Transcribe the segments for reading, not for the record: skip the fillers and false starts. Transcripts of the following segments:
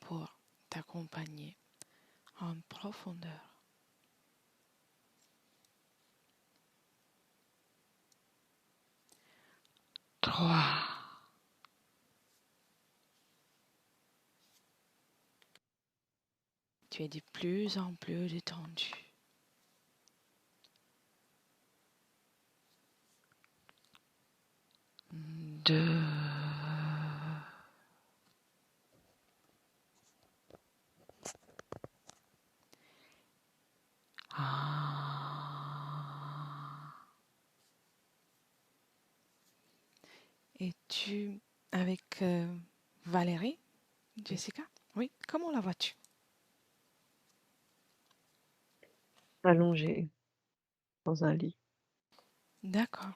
pour t'accompagner en profondeur. 3. Tu es de plus en plus détendu. 2. Es-tu avec Valérie, Jessica? Oui, comment la vois-tu? Allongée dans un lit. D'accord.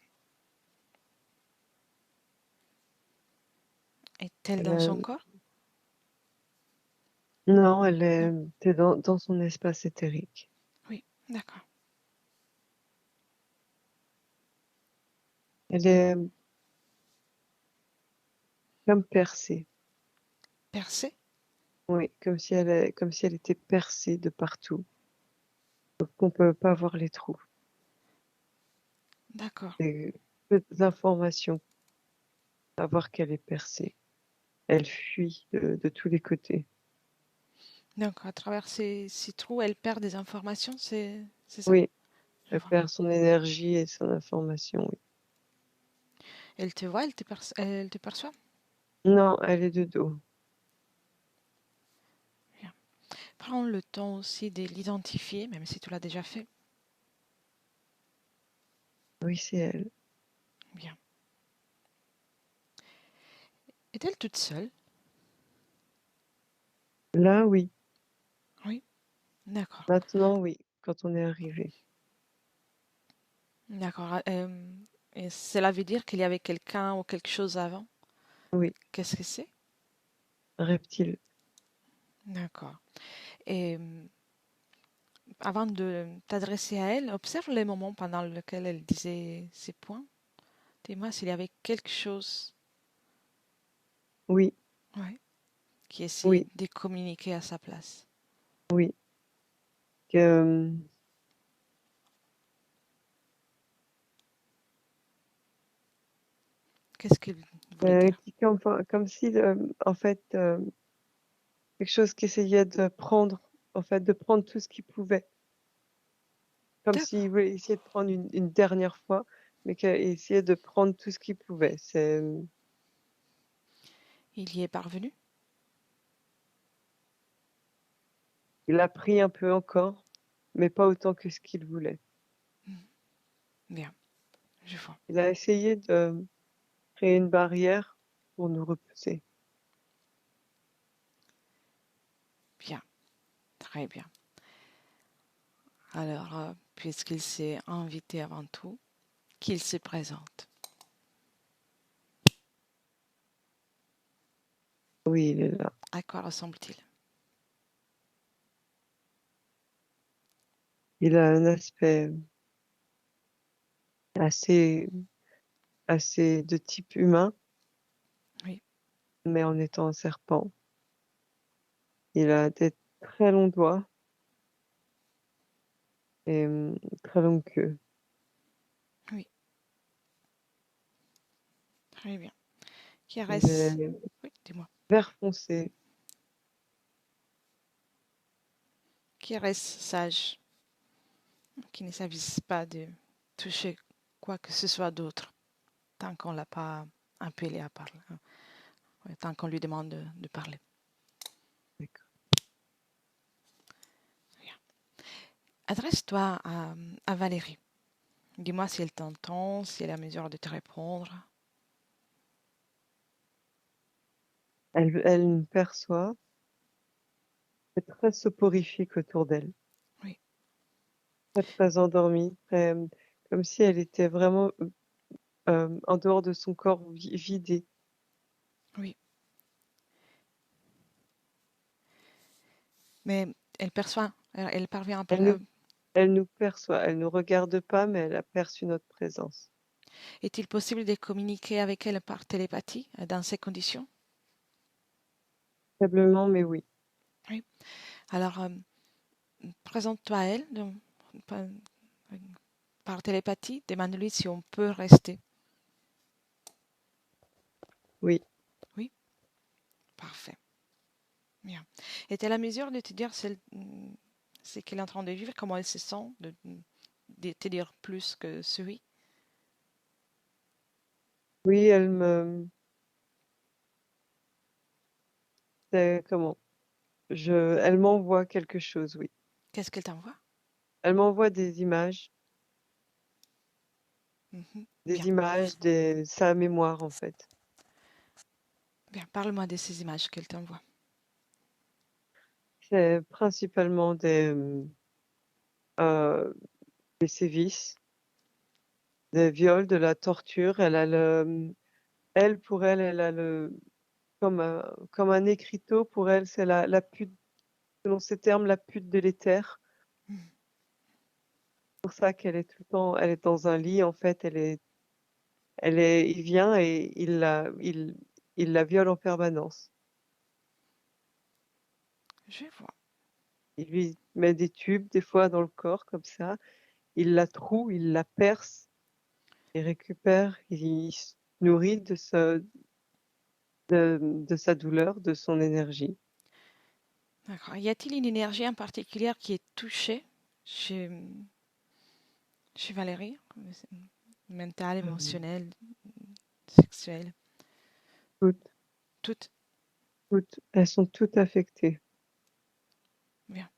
Est-elle Elle, dans son corps? non, Non. t'es dans son espace éthérique. Oui, d'accord. Elle est comme percée. Percée? Oui, comme si elle était percée de partout. Donc on peut pas voir les trous. D'accord. Et peu d'informations à voir qu'elle est percée. Elle fuit de tous les côtés. Donc, à travers ces trous, elle perd des informations, c'est ça? Oui, Je elle vois. perd son énergie et son information. Oui. Elle te voit, elle te perçoit? Non, elle est de dos. Bien. Prends le temps aussi de l'identifier, même si tu l'as déjà fait. Oui, c'est elle. Bien. Est-elle toute seule? Là, oui. Oui. D'accord. Maintenant, oui. Quand on est arrivé. D'accord. Et cela veut dire qu'il y avait quelqu'un ou quelque chose avant? Oui, Qu'est-ce que c'est? reptile. D'accord. Et avant de t'adresser à elle, observe les moments pendant lesquels elle disait ces points. Dis-moi s'il y avait quelque chose, Oui, ouais, qui essayait oui, de communiquer à sa place. oui. Que, Qu'est-ce qu'il voulait dire? comme si, en fait, quelque chose qui essayait de prendre, en fait, de prendre tout ce qu'il pouvait. Comme s'il D'accord. voulait essayer de prendre une dernière fois, mais qu'il essayait de prendre tout ce qu'il pouvait. Il y est parvenu? Il a pris un peu encore, mais pas autant que ce qu'il voulait. Bien, je vois. Il a essayé de créer une barrière pour nous repousser. Bien, très bien. Alors, puisqu'il s'est invité avant tout, qu'il se présente. Oui, il est là. À quoi ressemble-t-il? Il a un aspect assez, assez de type humain, Oui, mais en étant un serpent. Il a des très longs doigts et très longue queue. oui, très bien. Qui Il reste... est Oui, dis-moi. vert foncé. Qui reste sage, qui ne s'avise pas de toucher quoi que ce soit d'autre, tant qu'on ne l'a pas appelé à parler, hein. Ouais, tant qu'on lui demande de parler. D'accord. Bien. Adresse-toi à Valérie. Dis-moi si elle t'entend, si elle est à mesure de te répondre. Elle me perçoit. C'est très soporifique autour d'elle. Oui, Très, très endormie. Comme si elle était vraiment en dehors de son corps vidé. oui. Mais elle perçoit, elle parvient à Elle parler. nous, elle nous perçoit. Elle nous regarde pas, mais elle aperçut notre présence. Est-il possible de communiquer avec elle par télépathie dans ces conditions? Faiblement, mais oui. Oui. Alors, présente-toi à elle par, par télépathie. Demande-lui si on peut rester. Oui. Oui, parfait. Bien. Et tu es à la mesure de te dire ce qu'elle est en train de vivre, comment elle se sent, de te dire plus que celui. Oui, comment? Elle m'envoie quelque chose, oui. Qu'est-ce qu'elle t'envoie? Elle m'envoie des images, Mhm. Bien, des images de sa mémoire, en fait. bien. Parle-moi de ces images qu'elle t'envoie. C'est principalement euh, des sévices, des viols, de la torture. Pour elle, elle a comme un écriteau. Pour elle, c'est la pute, selon ses termes, la pute de l'éther. Mhm. C'est pour ça qu'elle est tout le temps, elle est dans un lit, en fait. Il vient et il la viole en permanence. Je vois. Il lui met des tubes, des fois, dans le corps, comme ça. Il la troue, il la perce, il récupère, il se nourrit de sa douleur, de son énergie. D'accord. Y a-t-il une énergie en particulier qui est touchée chez, chez Valérie? Mentale, Euh, émotionnelle, sexuelle? toutes, Toutes. elles sont toutes affectées. Bien.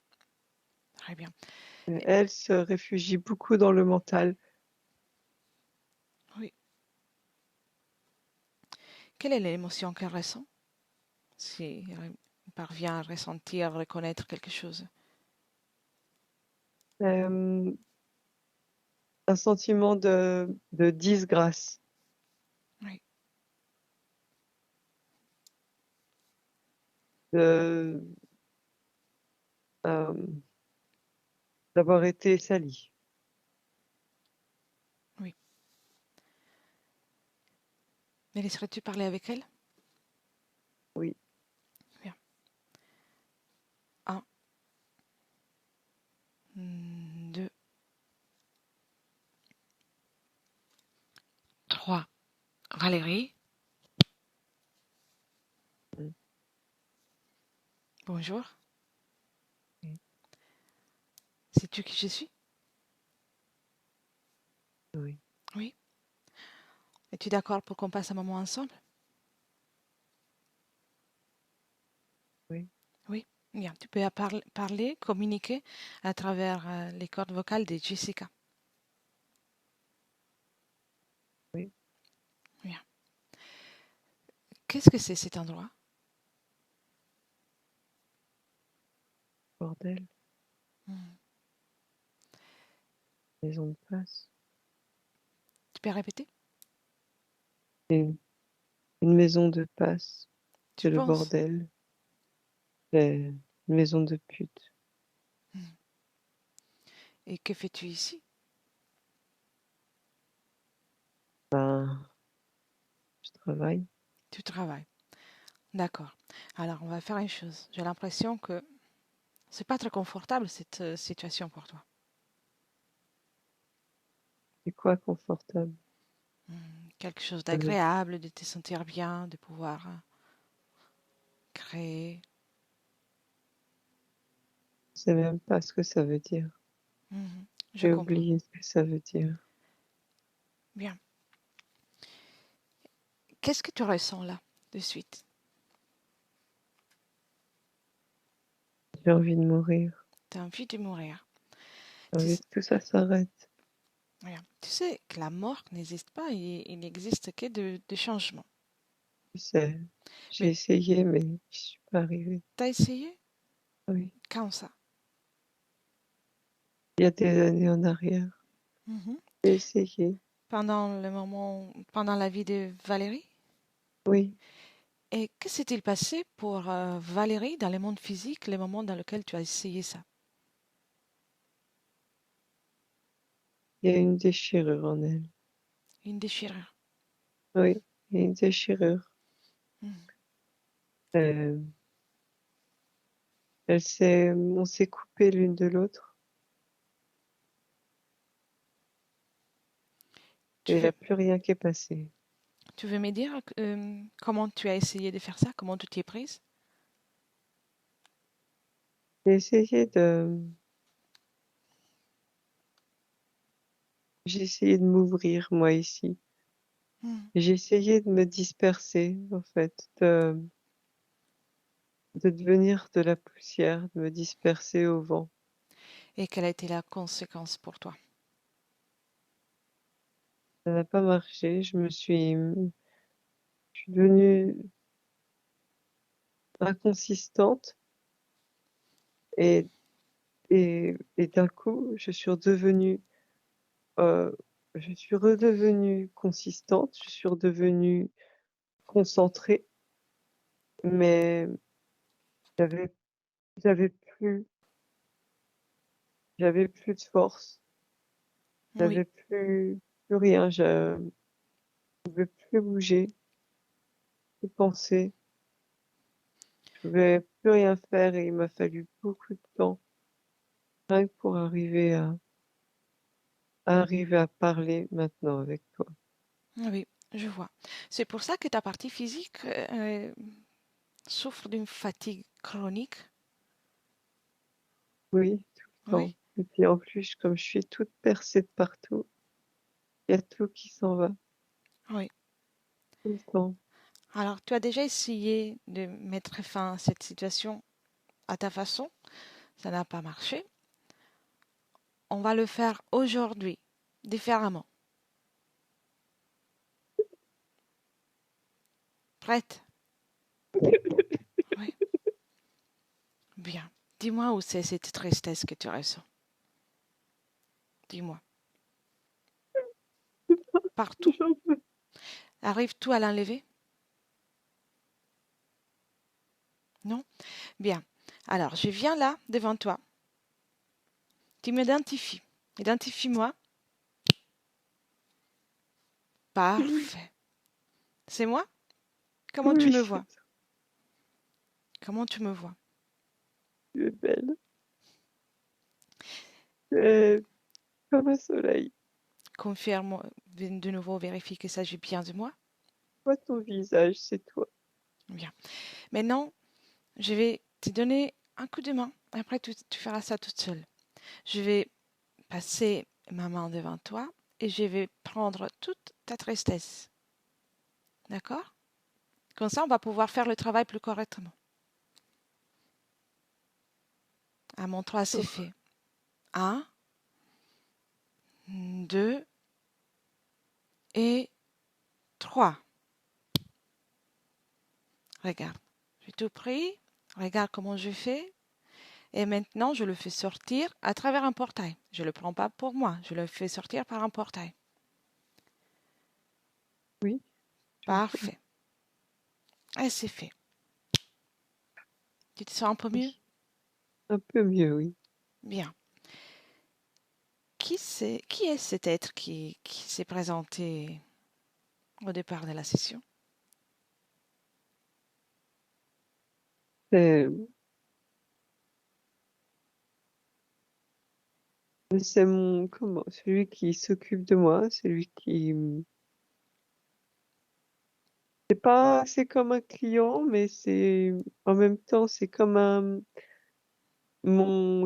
Très bien. Et- Elle se réfugie beaucoup dans le mental. oui. Quelle est l'émotion qu'elle ressent? Si elle parvient à ressentir, à reconnaître quelque chose. Euh, un sentiment de disgrâce, Oui. de, euh, d'avoir été salie. Oui. Mais laisserais-tu parler avec elle? Oui, Bien. Un, deux, trois. Valérie, mm, bonjour. mm, Sais-tu qui je suis? oui, Oui. Es-tu d'accord pour qu'on passe un moment ensemble? oui, Oui. Bien. Tu peux parler, communiquer à travers les cordes vocales de Jessica. oui. Bien. Qu'est-ce que c'est cet endroit? Bordel, Hmm. maison de passe. Tu peux répéter? Une, une maison de passe, Tu c'est le penses? bordel. C'est une maison de pute. Hmm. Et que fais-tu ici? Ben, je travaille. Tu travailles. D'accord. Alors, on va faire une chose. J'ai l'impression que c'est pas très confortable cette situation pour toi. C'est quoi confortable? Quelque chose Ça veut- d'agréable, de te sentir bien, de pouvoir créer. Je sais même pas ce que ça veut dire. Mhm. Je J'ai comprends. oublié ce que ça veut dire. Bien. Qu'est-ce que tu ressens là, de suite? J'ai envie de mourir. Tu as envie de mourir. J'ai Tu, envie que tout ça s'arrête. regarde, tu sais que la mort n'existe pas, il n'existe que de changements. Tu sais, j'ai Mais essayé, mais je suis pas arrivée. tu as essayé? Oui, Quand ça? il y a des années en arrière. Mhm. J'ai essayé. Pendant le moment, pendant la vie de Valérie? Oui, Et que s'est-il passé pour Valérie dans le monde physique, les moments dans lesquels tu as essayé ça? il y a une déchirure en elle. Une déchirure. Oui, il y a une déchirure. Mhm. Euh, on s'est coupé l'une de l'autre et Tu il n'y a veux, plus rien qui est passé. tu veux me dire comment tu as essayé de faire ça? Comment tu t'y es prise? J'ai essayé de, j'ai essayé de m'ouvrir, moi, ici. Hmm. J'ai essayé de me disperser, en fait, de devenir de la poussière, de me disperser au vent. Et quelle a été la conséquence pour toi? Ça n'a pas marché. Je suis devenue inconsistante et, et d'un coup, euh, je suis redevenue consistante, je suis redevenue concentrée, mais j'avais, j'avais plus, j'avais plus de force, Oui, j'avais plus rien, je pouvais plus bouger, plus penser, je pouvais plus rien faire et il m'a fallu beaucoup de temps rien que pour arriver à parler maintenant avec toi. oui, je vois. C'est pour ça que ta partie physique souffre d'une fatigue chronique. Oui, tout le temps. Oui, Et puis en plus, comme je suis toute percée de partout, il y a tout qui s'en va oui. tout le temps. Alors, tu as déjà essayé de mettre fin à cette situation à ta façon. Ça n'a pas marché. On va le faire aujourd'hui, différemment. Prête? Oui. Bien. Dis-moi où c'est cette tristesse que tu ressens. Dis-moi. Partout. J'en peux Arrives-tu à l'enlever? Non? Bien. Alors, je viens là, devant toi. Tu m'identifies. Identifie-moi. plus. Parfait. C'est moi? Comment tu Oui, me c'est vois? Comment tu me vois? tu es belle. Tu es comme un soleil. Confirme de nouveau, vérifie qu'il s'agit bien de moi. Vois ton visage, c'est toi. Bien. Maintenant, je vais te donner un coup de main. Après, tu feras ça toute seule. Je vais passer ma main devant toi et je vais prendre toute ta tristesse. D'accord? Comme ça, on va pouvoir faire le travail plus correctement. À mon 3, c'est Oh, fait. Un, 2 et 3. Regarde, j'ai tout pris. Regarde comment je fais. Et maintenant, je le fais sortir à travers un portail. Je ne le prends pas pour moi. Je le fais sortir par un portail. oui, je vois. Parfait. Et c'est fait. Tu te sens un peu mieux? Oui, un peu mieux, oui. Bien. Qui est cet être qui s'est présenté au départ de la session? C'est c'est celui qui s'occupe de moi, celui qui, c'est comme un client, mais en même temps, c'est comme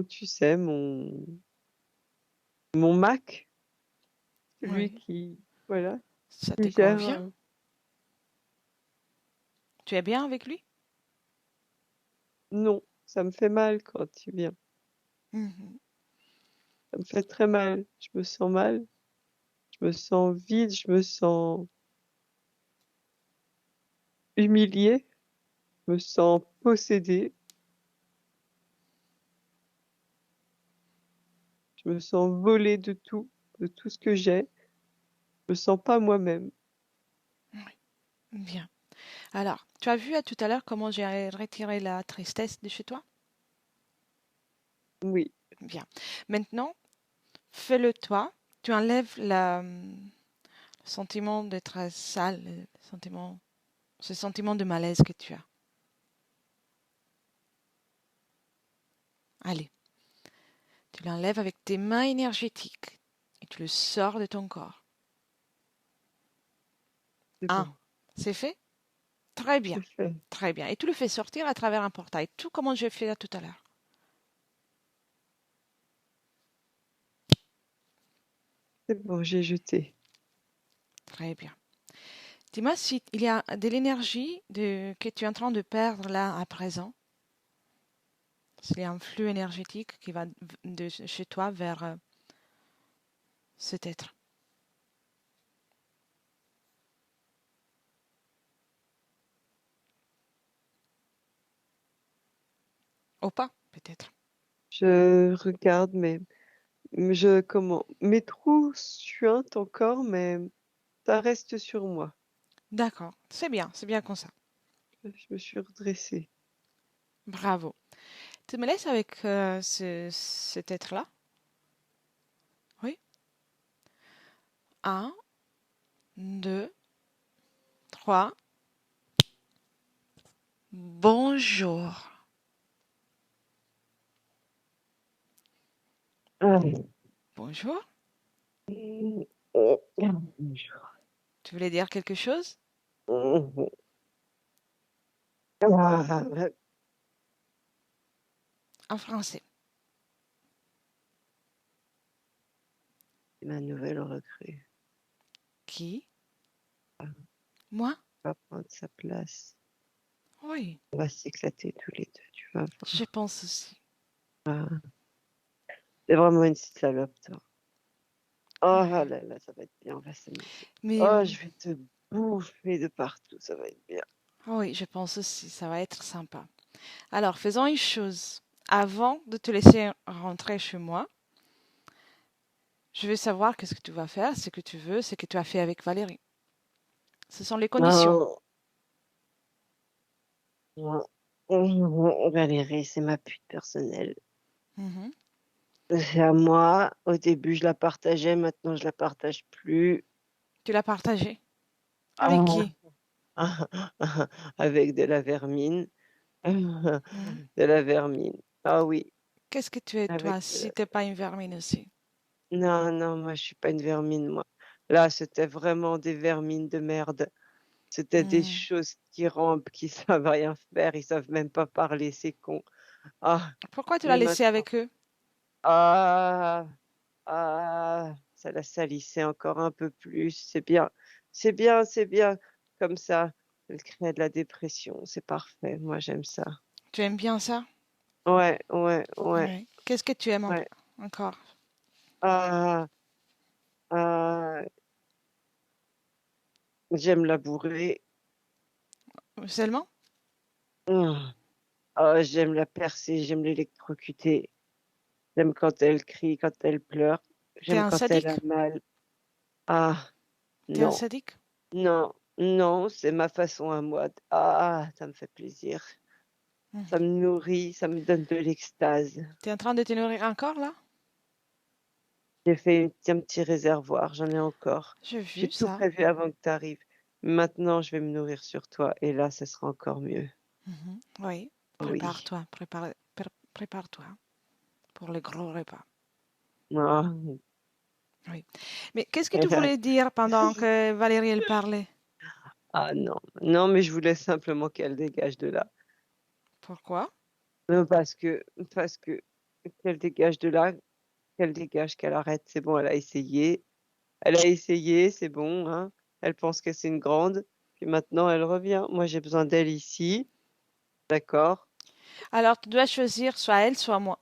tu sais, mon Mac, celui Oui. voilà, Ça te qui gère, convient? Tu es bien avec lui? non, ça me fait mal quand tu viens. Mhm. Ça me fait très mal. Je me sens mal. Je me sens vide. Je me sens humiliée. Je me sens possédée. Je me sens volée de tout ce que j'ai. Je me sens pas moi-même. Oui. Bien. Alors, tu as vu à tout à l'heure comment j'ai retiré la tristesse de chez toi? Oui, Bien. Maintenant, fais-le toi. Tu enlèves le sentiment d'être sale, ce sentiment de malaise que tu as. Allez, tu l'enlèves avec tes mains énergétiques et tu le sors de ton corps. C'est Un, bon, c'est fait? Très bien, c'est fait. très bien. Et tu le fais sortir à travers un portail, tout comme j'ai fait là tout à l'heure. C'est bon, j'ai jeté. Très bien. Dis-moi si il y a de l'énergie que tu es en train de perdre là à présent. C'est un flux énergétique qui va de chez toi vers cet être. Ou pas, peut-être. Je regarde, mes trous suintent encore, mais ça reste sur moi. D'accord, c'est bien comme ça. Je me suis redressée. Bravo. Tu me laisses avec cet être-là? Oui. Un, deux, trois. Bonjour. Ah. Bonjour. Bonjour. Tu voulais dire quelque chose? Ah, En français. ma nouvelle recrue Qui? Moi? va prendre sa place. Oui, On va s'éclater tous les deux, tu vas je voir. pense aussi. Ah, c'est vraiment une salope, toi. Oh là Ouais. là, ça va être bien, on va s'amuser. Mais Oh, je vais te bouffer de partout, ça va être bien. oui, je pense aussi, ça va être sympa. Alors, faisons une chose. Avant de te laisser rentrer chez moi, je veux savoir qu'est-ce que tu vas faire, ce que tu veux, ce que tu as fait avec Valérie. Ce sont les conditions. Non, non. Valérie, c'est ma pute personnelle. Mhm. C'est à moi. Au début, je la partageais, maintenant, je la partage plus. Tu l'as partagé. Avec Ah, qui? avec de la vermine. Mhm. De la vermine. Ah oui, Qu'est-ce que tu es, avec toi, de si la... t'es pas une vermine aussi? Non, non, moi, je suis pas une vermine, moi. Là, c'était vraiment des vermines de merde. C'était des Mhm. choses qui rampent, qui savent rien faire, ils savent même pas parler, c'est con. Ah, Pourquoi tu l'as mais laissé maintenant, avec eux? ah, ça la salissait encore un peu plus. C'est bien, c'est bien, c'est bien. Comme ça, elle crée de la dépression. C'est parfait. Moi, j'aime ça. Tu aimes bien ça? Ouais, ouais, ouais, Oui. Qu'est-ce que tu aimes ouais. encore? Ah, ah, j'aime la bourrer. Seulement? Ah, ah, j'aime la percer, j'aime l'électrocuter. J'aime quand elle crie, quand elle pleure. T'es J'aime un quand elle a sadique? mal. Ah, T'es un non, sadique? non, non, c'est ma façon à moi. Ah, ça me fait plaisir. Mhm. Ça me nourrit, ça me donne de l'extase. T'es en train de te nourrir encore là? J'ai fait un petit réservoir, j'en ai encore. J'ai J'ai vu tout ça. prévu avant que tu arrives. Maintenant, je vais me nourrir sur toi et là, ce sera encore mieux. Mhm. Oui. Oui. Prépare-toi, prépare-toi pour le gros repas. Ah. Oui. Mais qu'est-ce que tu voulais dire pendant que Valérie elle parlait? Ah non, non, mais je voulais simplement qu'elle dégage de là. Pourquoi? Parce que qu'elle dégage de là, qu'elle dégage, qu'elle arrête. C'est bon, elle a essayé. Elle a essayé, c'est bon, hein. Elle pense que c'est une grande. Puis maintenant, elle revient. Moi, j'ai besoin d'elle ici. D'accord? Alors tu dois choisir soit elle, soit moi.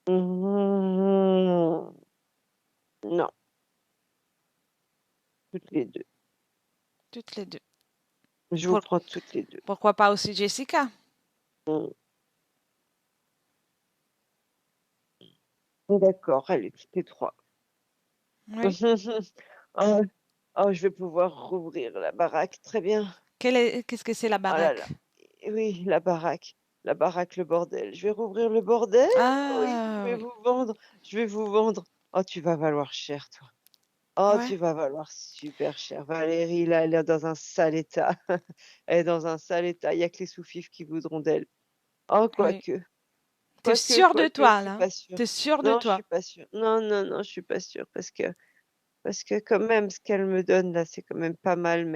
Mhm. Non, toutes les deux. Toutes les deux. Je vous Pour- prends toutes les deux. Pourquoi pas aussi Jessica? Mm. D'accord, allez, toutes les trois. Oui. Oh, oh, je vais pouvoir rouvrir la baraque. Très bien. Qu'est-ce que c'est la Oh là baraque? là. Oui, la baraque. La baraque, le bordel. Je vais rouvrir le bordel. Oui, je Ah vais oui. vous vendre. Je vais vous vendre. Oh, tu vas valoir cher, toi. Oh, Ouais. tu vas valoir super cher. Valérie, là, elle est dans un sale état. Elle est dans un sale état. Il y a que les sous-fifs qui voudront d'elle. Oh, Oui. quoique. T'es Quoique, sûr de quoique, je toi, suis là? pas sûre. T'es sûr de Non, je toi? suis pas sûre. Non, non, non, je suis pas sûre parce que quand même, ce qu'elle me donne là, c'est quand même pas mal,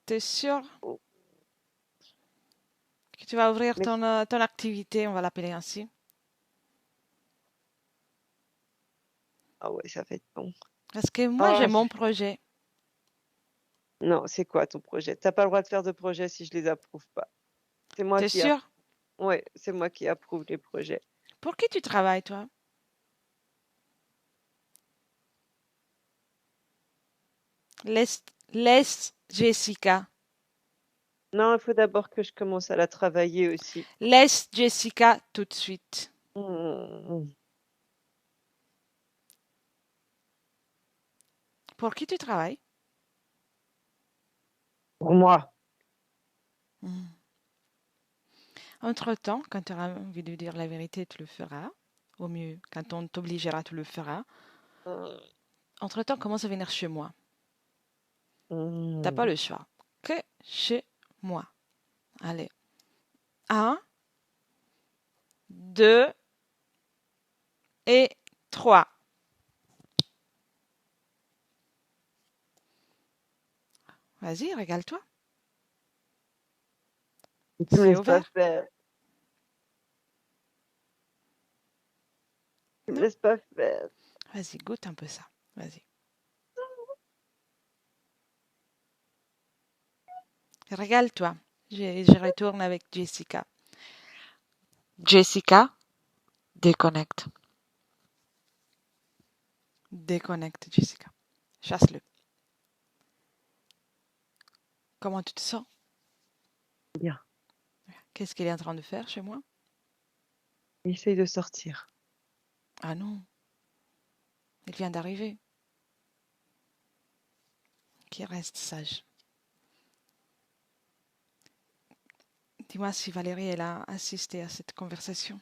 T'es sûr oh, que tu vas ouvrir mais ton activité, on va l'appeler ainsi? ah ouais, ça va être bon. Parce que moi, j'ai Ah, mon projet. non, c'est quoi ton projet? T'as pas le droit de faire de projet si je les approuve pas. C'est moi T'es qui approuve. sûr? Ouais, c'est moi qui approuve les projets. Pour qui tu travailles, toi? Laisse, laisse Jessica. Non, il faut d'abord que je commence à la travailler aussi. Laisse Jessica tout de suite. Hmm, Pour qui tu travailles? Pour moi. Hmm. Entre-temps, quand tu auras envie de dire la vérité, tu le feras. Au mieux, quand on t'obligera, tu le feras. Hmm, Entre-temps, commence à venir chez moi. T'as pas hmm. le choix. Que chez moi. Allez. Un, deux et trois. Vas-y, régale-toi. Tu me C'est laisses pas ouvert. faire. Tu me Non? laisses pas faire. Vas-y, goûte un peu ça. Vas-y. Régale-toi. Je retourne avec Jessica. Jessica, déconnecte. Déconnecte, Jessica. Chasse-le. Comment tu te sens? Bien. Qu'est-ce qu'il est en train de faire chez moi? Essaye de sortir. Ah non, il vient d'arriver. Qu'il reste sage. Dis-moi si Valérie, elle a assisté à cette conversation.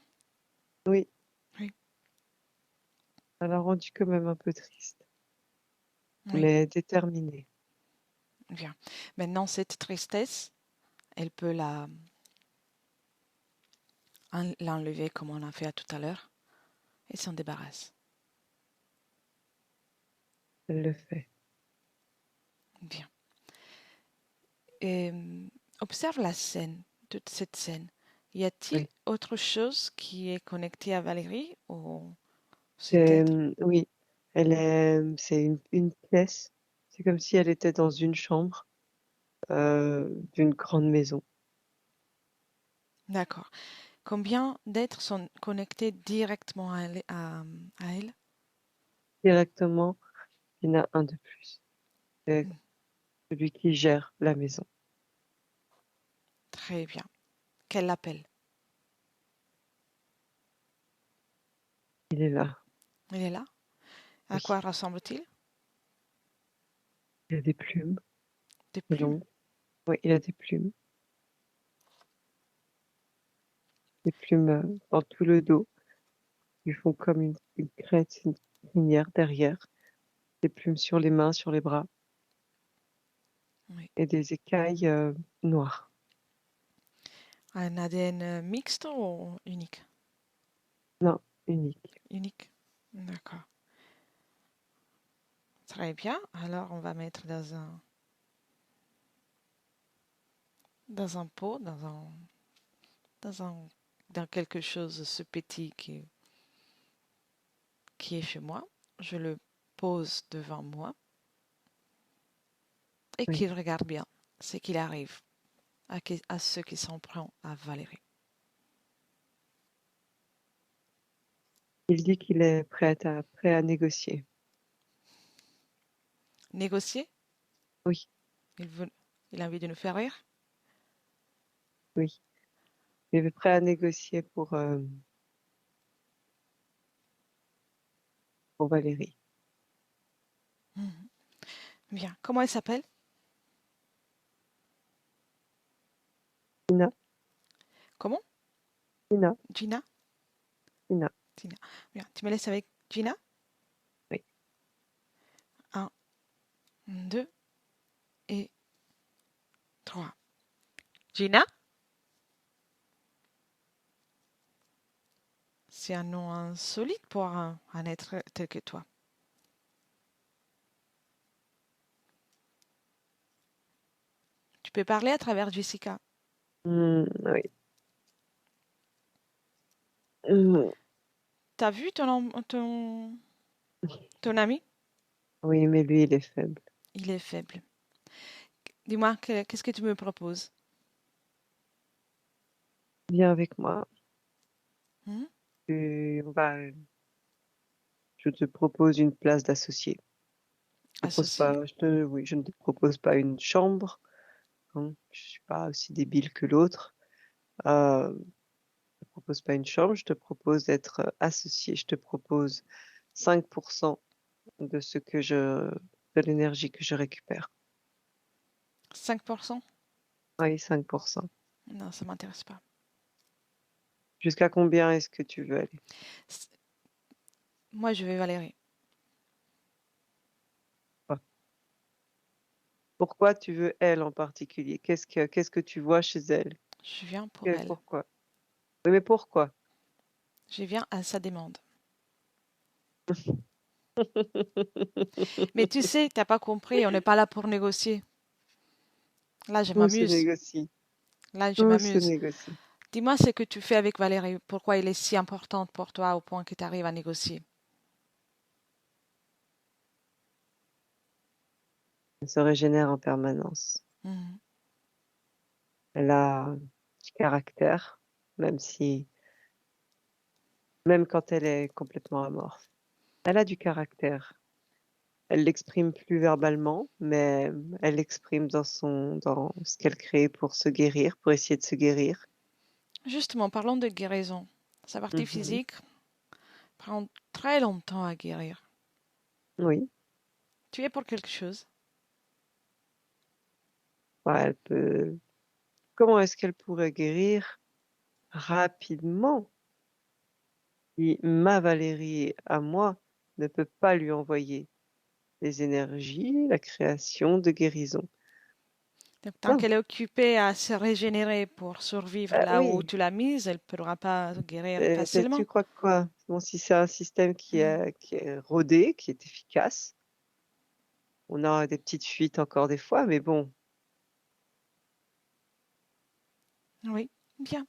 Oui, Oui, ça l'a rendu quand même un peu triste, oui, mais déterminée. bien. Maintenant, cette tristesse, elle peut l'enlever comme on a fait tout à l'heure et s'en débarrasse. Elle le fait. Bien. Et observe la scène, toute cette scène. Y a-t-il Oui. autre chose qui est connecté à Valérie ou c'est C'est, elle? oui, c'est une pièce. C'est comme si elle était dans une chambre d'une grande maison. D'accord. Combien d'êtres sont connectés directement à elle? Directement, il y en a un de plus. C'est Hmm, celui qui gère la maison. très bien. Qu'elle l'appelle? Il est là. Elle est là? À Oui. quoi ressemble-t-il? Il a des plumes Des plumes. longues. Oui, il a des plumes dans tout le dos. Ils font comme une crête, une crinière derrière. Des plumes sur les mains, sur les bras Oui. et des écailles noires. Un ADN mixte ou unique? Non, unique. Unique. D'accord. Très bien. Alors, on va mettre dans un pot, dans un, dans quelque chose, ce petit qui est chez moi. Je le pose devant moi et Oui. qu'il regarde bien ce qu'il arrive à ceux qui s'en prennent à Valérie. Il dit qu'il est prêt à négocier. Négocier? Oui, Il veut, il a envie de nous faire rire? oui. Il est prêt à négocier pour Valérie. Mhm. Bien. Comment elle s'appelle? Tina, Comment? Tina, Gina? Tina. Gina. Bien. Tu me laisses avec Gina? Oui. Un, deux et trois. Gina? C'est un nom insolite pour un être tel que toi. Tu peux parler à travers Jessica. Oui. Hmm, T'as vu ton ami? oui, mais lui, il est faible. Il est faible. Dis-moi, qu'est-ce que tu me proposes? Viens avec moi. Hmm? Je te propose une place d'associé. Associé? Oui, je ne te propose pas une chambre, hein. Je suis pas aussi débile que l'autre. Je te propose pas une chambre, je te propose d'être associé. Je te propose 5% de de l'énergie que je récupère. 5%? Oui, 5%. Non, ça m'intéresse pas. Jusqu'à combien est-ce que tu veux aller? C- Moi, je vais Valérie. Ah. Pourquoi tu veux elle en particulier? Qu'est-ce que tu vois chez elle? Je viens pour elle. Pourquoi? Oui, mais pourquoi? Je viens à sa demande. Mais tu sais, t'as pas compris, on n'est pas là pour négocier. Là, je Tout se m'amuse. négocie. Là, je Tout se m'amuse. négocie. Dis-moi ce que tu fais avec Valérie. Pourquoi elle est si importante pour toi au point que tu arrives à négocier. Elle se régénère en permanence. Mhm. Elle a du caractère, même si, même quand elle est complètement amorphe. Elle a du caractère. Elle l'exprime plus verbalement, mais elle l'exprime dans ce qu'elle crée pour se guérir, pour essayer de se guérir. Justement, parlons de guérison. Sa partie Mhm. physique prend très longtemps à guérir. Oui. Tu es pour quelque chose. Ouais, comment est-ce qu'elle pourrait guérir rapidement si ma Valérie à moi ne peut pas lui envoyer les énergies, la création de guérison? Donc, tant Non. qu'elle est occupée à se régénérer pour survivre là où Oui. tu l'as mise, elle ne pourra pas guérir facilement. Tu crois quoi? Bon, si c'est un système Mhm. qui est rodé, qui est efficace, on a des petites fuites encore des fois, mais bon, Oui, bien.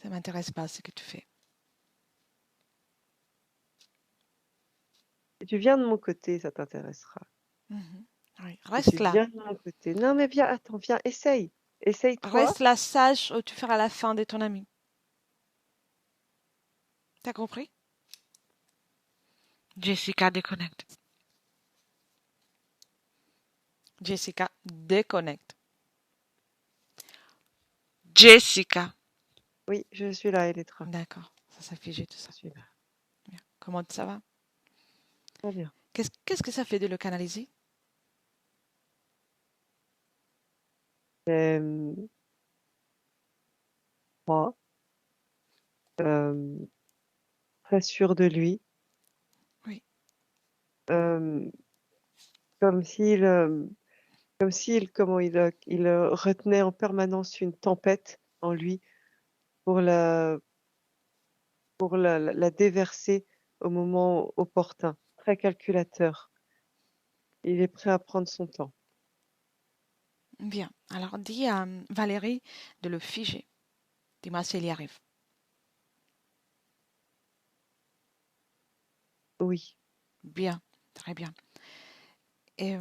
Ça m'intéresse pas ce que tu fais. si tu viens de mon côté, ça t'intéressera. Mhm. Oui. Si tu Reste là. viens de mon côté, non mais viens, attends, viens, essaye. Essaye-toi. Reste là sage où tu feras la fin de ton ami. T'as compris? Jessica déconnecte. Jessica déconnecte. Jessica. Oui, je suis là, Elettra. D'accord, ça s'est figé tout ça. Je suis là. Bien. Comment ça va? Très bien. Qu'est-ce que ça fait de le canaliser? Euh, Moi, euh, très sûr de lui, Oui, euh, comme comment il retenait en permanence une tempête en lui pour la déverser au moment opportun. Très calculateur. Il est prêt à prendre son temps. bien. Alors dis à Valérie de le figer. Dis-moi si elle y arrive. Oui, Bien, très bien. Et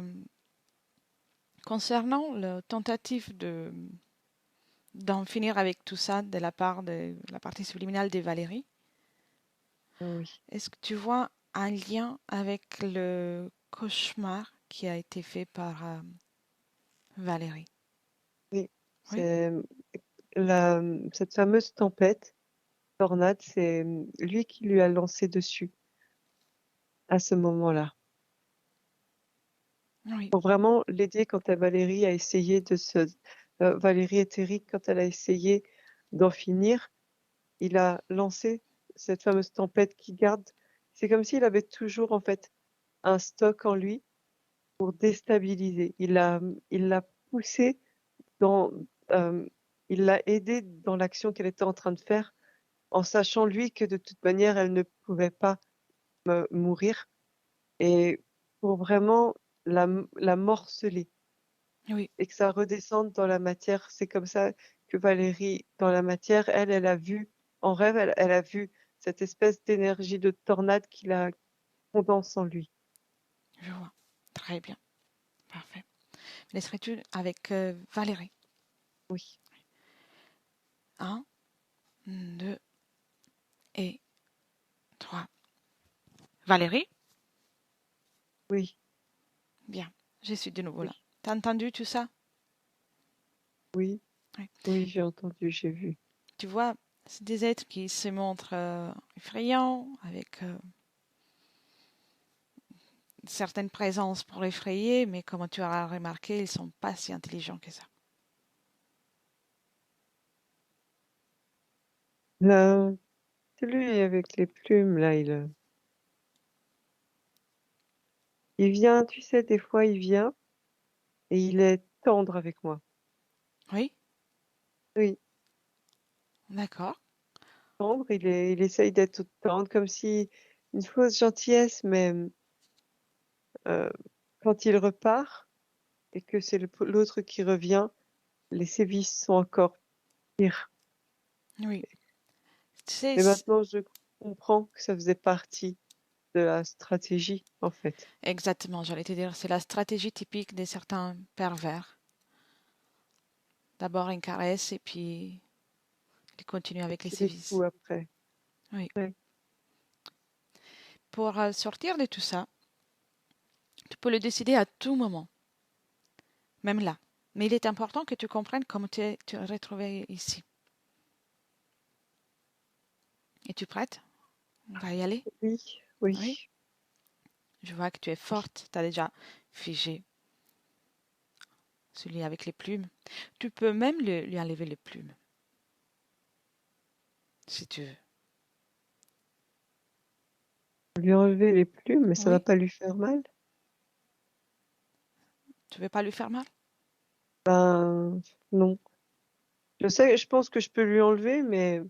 concernant la tentative d'en finir avec tout ça de la part de la partie subliminale de Valérie, oui, est-ce que tu vois un lien avec le cauchemar qui a été fait par Valérie? oui. Oui, C'est la, cette fameuse tempête, tornade, c'est lui qui lui a lancé dessus à ce moment-là. oui, Pour vraiment l'aider quand Valérie a essayé Valérie éthérique, quand elle a essayé d'en finir, il a lancé cette fameuse tempête qui garde. C'est comme s'il avait toujours en fait un stock en lui pour déstabiliser. Il l'a poussé dans, euh, il l'a aidé dans l'action qu'elle était en train de faire en sachant lui que de toute manière elle ne pouvait pas mourir et pour vraiment la morceler Oui, et que ça redescende dans la matière. C'est comme ça que Valérie, dans la matière, elle a vu, en rêve, elle a vu cette espèce d'énergie de tornade qui la condense en lui. je vois. Très bien. Parfait. Laisserais-tu avec Valérie? Oui, Un, deux et trois. Valérie? oui, Bien. Je suis de nouveau là. oui, T'as entendu tout ça? oui, Oui. oui, j'ai entendu, j'ai vu. Tu vois, c'est des êtres qui se montrent effrayants, avec certaines présences pour effrayer, mais comme tu auras remarqué, ils sont pas si intelligents que ça. Là, celui avec les plumes, là, il vient, tu sais, des fois, il vient et il est tendre avec moi. Oui, Oui, d'accord. tendre, il essaye d'être tendre, comme si une fausse gentillesse, mais euh, quand il repart et que c'est l'autre qui revient, les sévices sont encore pires. Oui. Tu sais, Et maintenant, je comprends que ça faisait partie de la stratégie, en fait. exactement, j'allais te dire, c'est la stratégie typique de certains pervers. D'abord une caresse et puis ils continuent avec les C'est des sévices. coups après. Oui. Ouais. Pour sortir de tout ça, tu peux le décider à tout moment, même là. Mais il est important que tu comprennes comment tu es retrouvé ici. Es-tu prête? On va y aller? Oui, Oui. oui, Je vois que tu es oui. forte. Tu as déjà figé celui avec les plumes. Tu peux même lui enlever les plumes, si tu veux. Lui enlever les plumes, mais ça va Oui. pas lui faire mal. Tu veux pas lui faire mal? Ben, non. Je sais, je pense que je peux lui enlever, mais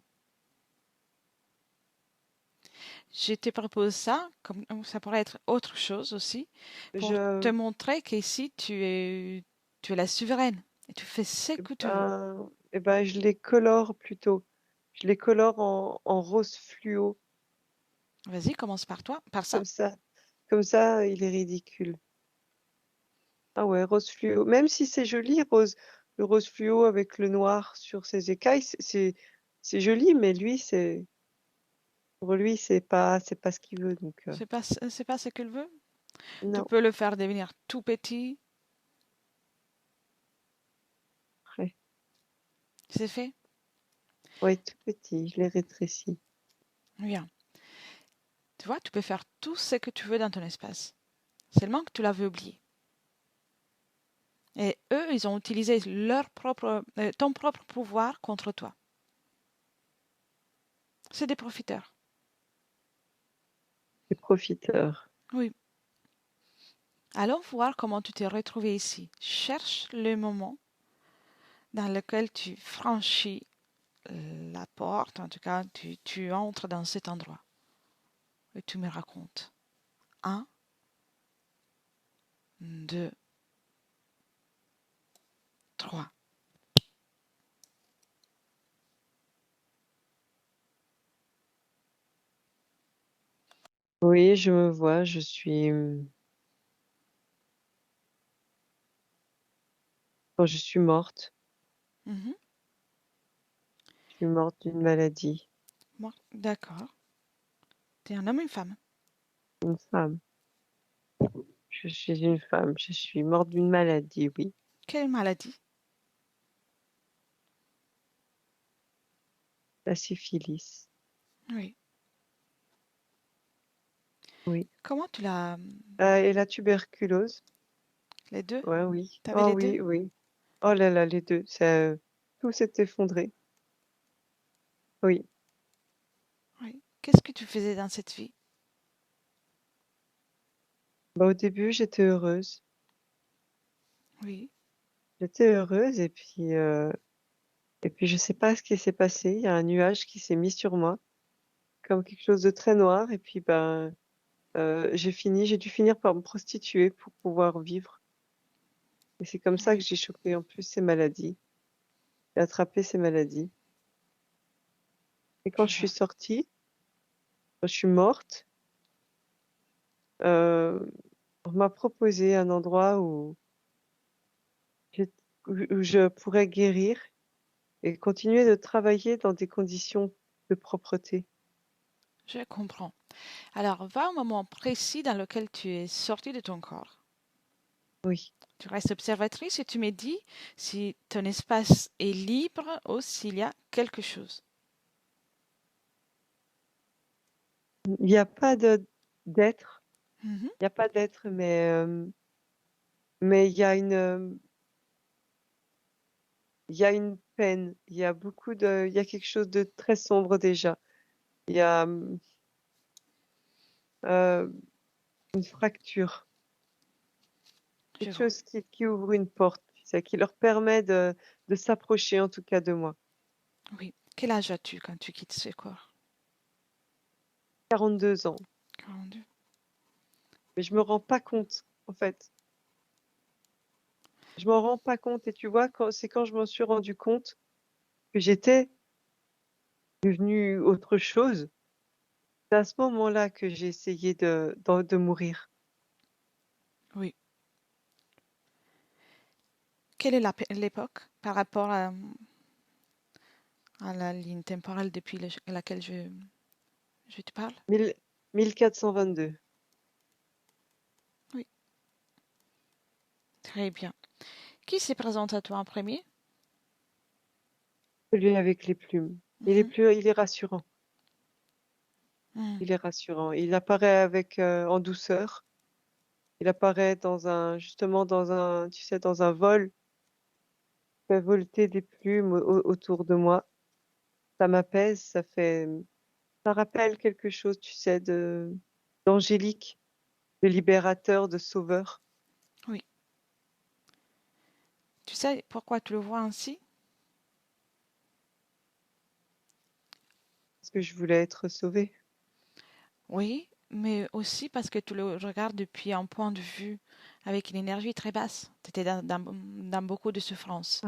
Je te propose ça, comme ça pourrait être autre chose aussi, pour te je, montrer qu'ici tu es la souveraine et tu fais ce que tu veux. je les colore plutôt. Je les colore en rose fluo. Vas-y, commence par toi, par ça. Comme ça, comme ça, il est ridicule. Ah ouais, rose fluo. Même si c'est joli, le rose fluo avec le noir sur ses écailles, c'est joli, mais lui, pour lui, c'est pas ce qu'il veut, donc, C'est pas ce qu'elle veut. Tu non. peux le faire devenir tout petit. Ouais. C'est fait. Ouais, tout petit, je l'ai rétréci. Bien. Tu vois, tu peux faire tout ce que tu veux dans ton espace. Seulement que tu l'avais oublié. Et eux, ils ont utilisé ton propre pouvoir contre toi. C'est des profiteurs. Les profiteurs. Oui. Allons voir comment tu t'es retrouvé ici. Cherche le moment dans lequel tu franchis la porte, en tout cas, tu entres dans cet endroit. Et tu me racontes. Un, deux, trois. Oui, je me vois, quand je suis morte. Mhm. Je suis morte d'une maladie. Bon, d'accord. T'es un homme ou une femme? Une femme. Je suis une femme. Je suis morte d'une maladie, oui. Quelle maladie? La syphilis. Oui. Oui. Comment tu l'as... Et la tuberculose. Les deux? Ouais, oui. T'avais Oh les deux? oui, oui. Oh là là, les deux. Tout s'est effondré. Oui. Oui. Qu'est-ce que tu faisais dans cette vie? Bah, au début, j'étais heureuse. Oui. J'étais heureuse et puis Et puis je sais pas ce qui s'est passé. Il y a un nuage qui s'est mis sur moi, comme quelque chose de très noir. Et puis ben, j'ai dû finir par me prostituer pour pouvoir vivre. Et c'est comme ça que Oui, j'ai chopé en plus ces maladies, et attrapé ces maladies. Et quand je je suis vois. sortie, quand je suis morte, euh, on m'a proposé un endroit j'ai- où je pourrais guérir et continuer de travailler dans des conditions de propreté. Je comprends. Alors, va au moment précis dans lequel tu es sorti de ton corps. Oui. Tu restes observatrice et tu me dis si ton espace est libre ou s'il y a quelque chose. Il n'y a pas d'être, Mhm. il n'y a pas d'être, mais il y a une peine, il y a quelque chose de très sombre déjà. Il y a euh, une fracture, Je quelque vois. chose qui ouvre une porte, tu sais, qui leur permet de s'approcher en tout cas de moi. Oui. Quel âge as-tu quand tu quittes ce corps? 42 ans, 42. mais je me rends pas compte, en fait. Je m'en rends pas compte et tu vois, c'est quand je m'en suis rendu compte que j'étais devenue autre chose. C'est à ce moment-là que j'ai essayé de mourir. Oui. Quelle est l'époque par rapport à la ligne temporelle depuis laquelle je te parle? 1000 1422. Oui. Très bien. Qui se présente à toi en premier? Celui avec les plumes. Mhm. Il est rassurant. Mhm. Il est rassurant. Il apparaît en douceur. Il apparaît justement tu sais, dans un vol. Il fait volter des plumes autour de moi. Ça m'apaise, ça rappelle quelque chose, tu sais, d'angélique, de libérateur, de sauveur. Oui. Tu sais pourquoi tu le vois ainsi? Parce que je voulais être sauvée. Oui, mais aussi parce que tu le regardes depuis un point de vue avec une énergie très basse. Tu étais dans beaucoup de souffrance.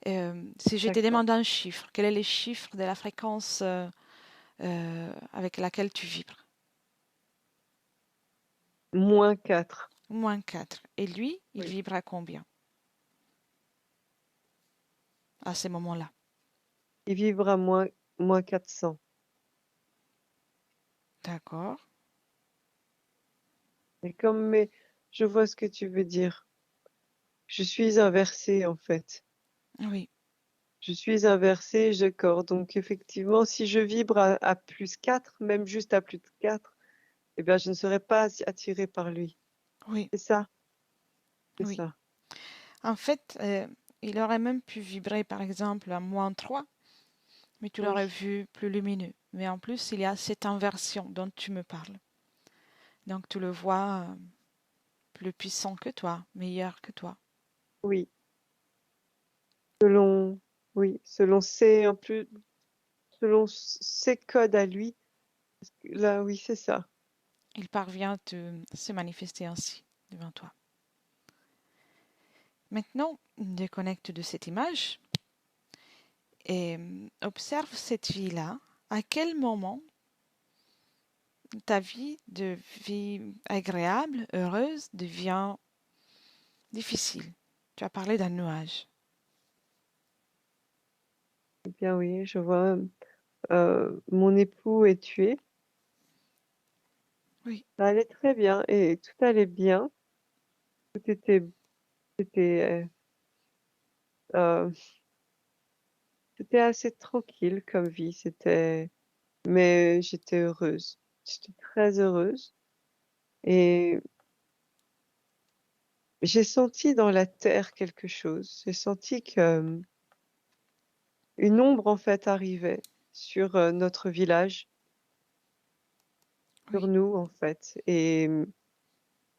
Ah, Si je te d'accord. demande un chiffre, quel est le chiffre de la fréquence avec laquelle tu vibres? -4. -4. Et lui, il Oui. vibre à combien à ce moment-là? Et vivre à moins 400. D'accord. Mais je vois ce que tu veux dire. Je suis inversée, en fait. Oui, Je suis inversée, d'accord. Donc, effectivement, si je vibre à +4, même juste à +4, eh bien, je ne serai pas attirée par lui. oui, C'est ça, c'est oui. ça. En fait, il aurait même pu vibrer, par exemple, à -3, mais tu l'aurais Oui, vu plus lumineux. Mais en plus, il y a cette inversion dont tu me parles. Donc, tu le vois plus puissant que toi, meilleur que toi. oui. Selon, oui, selon ses codes à lui. Là, oui, c'est ça. Il parvient de se manifester ainsi devant toi. Maintenant, déconnecte de cette image et observe cette vie-là. À quel moment ta vie de vie agréable, heureuse, devient difficile? Tu as parlé d'un nuage. Eh bien, oui, je vois. Mon époux est tué. Oui, Ça allait très bien et tout allait bien. Tout était, euh, c'était assez tranquille comme vie. Mais j'étais heureuse. J'étais très heureuse et j'ai senti dans la terre quelque chose. J'ai senti que une ombre en fait arrivait sur notre village, sur oui, nous en fait. Et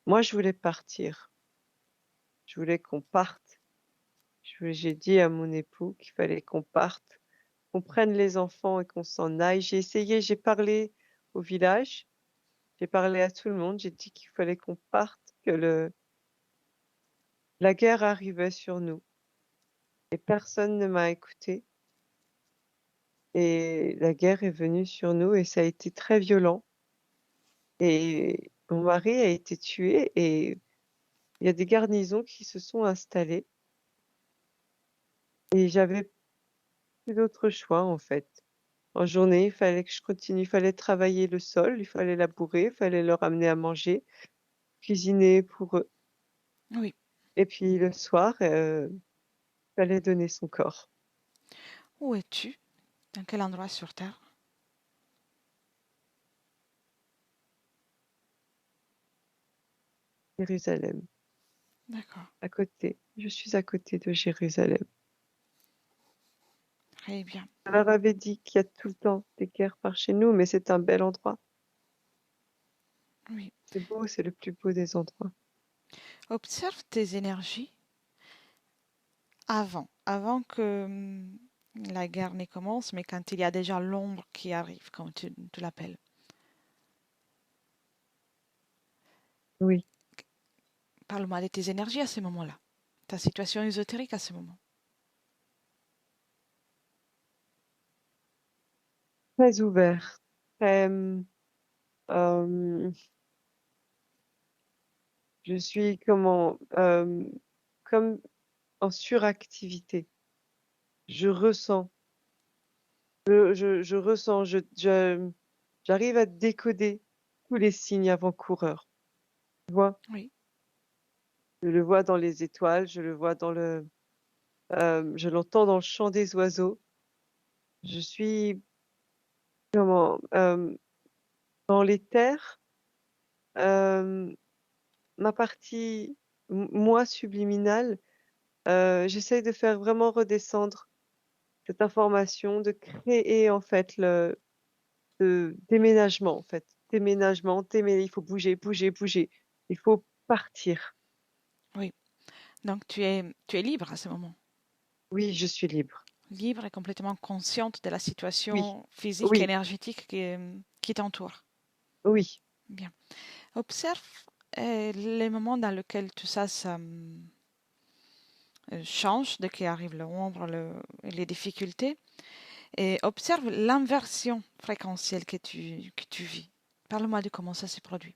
moi, je voulais partir. Je voulais qu'on parte. J'ai dit à mon époux qu'il fallait qu'on parte, qu'on prenne les enfants et qu'on s'en aille. J'ai essayé, j'ai parlé au village, j'ai parlé à tout le monde, j'ai dit qu'il fallait qu'on parte, que la guerre arrivait sur nous. Et personne ne m'a écouté. Et la guerre est venue sur nous et ça a été très violent. Et mon mari a été tué et il y a des garnisons qui se sont installées. Et j'avais plus d'autre choix, en fait. En journée, il fallait que je continue, il fallait travailler le sol, il fallait labourer, il fallait leur amener à manger, cuisiner pour eux. Oui. Et puis le soir, il fallait donner son corps. Où es-tu? Dans quel endroit sur Terre? Jérusalem, D'accord. à côté. Je suis à côté de Jérusalem. Très bien. On leur avait dit qu'il y a tout le temps des guerres par chez nous, mais c'est un bel endroit. Oui. C'est beau, c'est le plus beau des endroits. Observe tes énergies avant que la guerre ne commence, mais quand il y a déjà l'ombre qui arrive, comme tu l'appelles. Oui, Parle-moi de tes énergies à ce moment-là, ta situation ésotérique à ce moment. très ouvert, très, euh, je suis comme en suractivité. Je ressens, je ressens, j'arrive à décoder tous les signes avant-coureurs. Tu vois? Oui, Je le vois dans les étoiles, je le vois je l'entends dans le chant des oiseaux. Je suis comment, dans les terres, euh, ma partie, moi subliminale, j'essaye de faire vraiment redescendre cette information, de créer en fait le déménagement en fait. Il faut bouger, bouger, bouger. Il faut partir. oui. Donc tu es libre à ce moment. Oui, je suis libre. Libre et complètement consciente de la Oui, situation physique, oui, énergétique qui t'entoure. oui. Bien. Observe les moments dans lesquels tout ça, change, dès qu'arrive l'ombre, les difficultés, et observe l'inversion fréquentielle que tu vis. Parle-moi de comment ça s'est produit.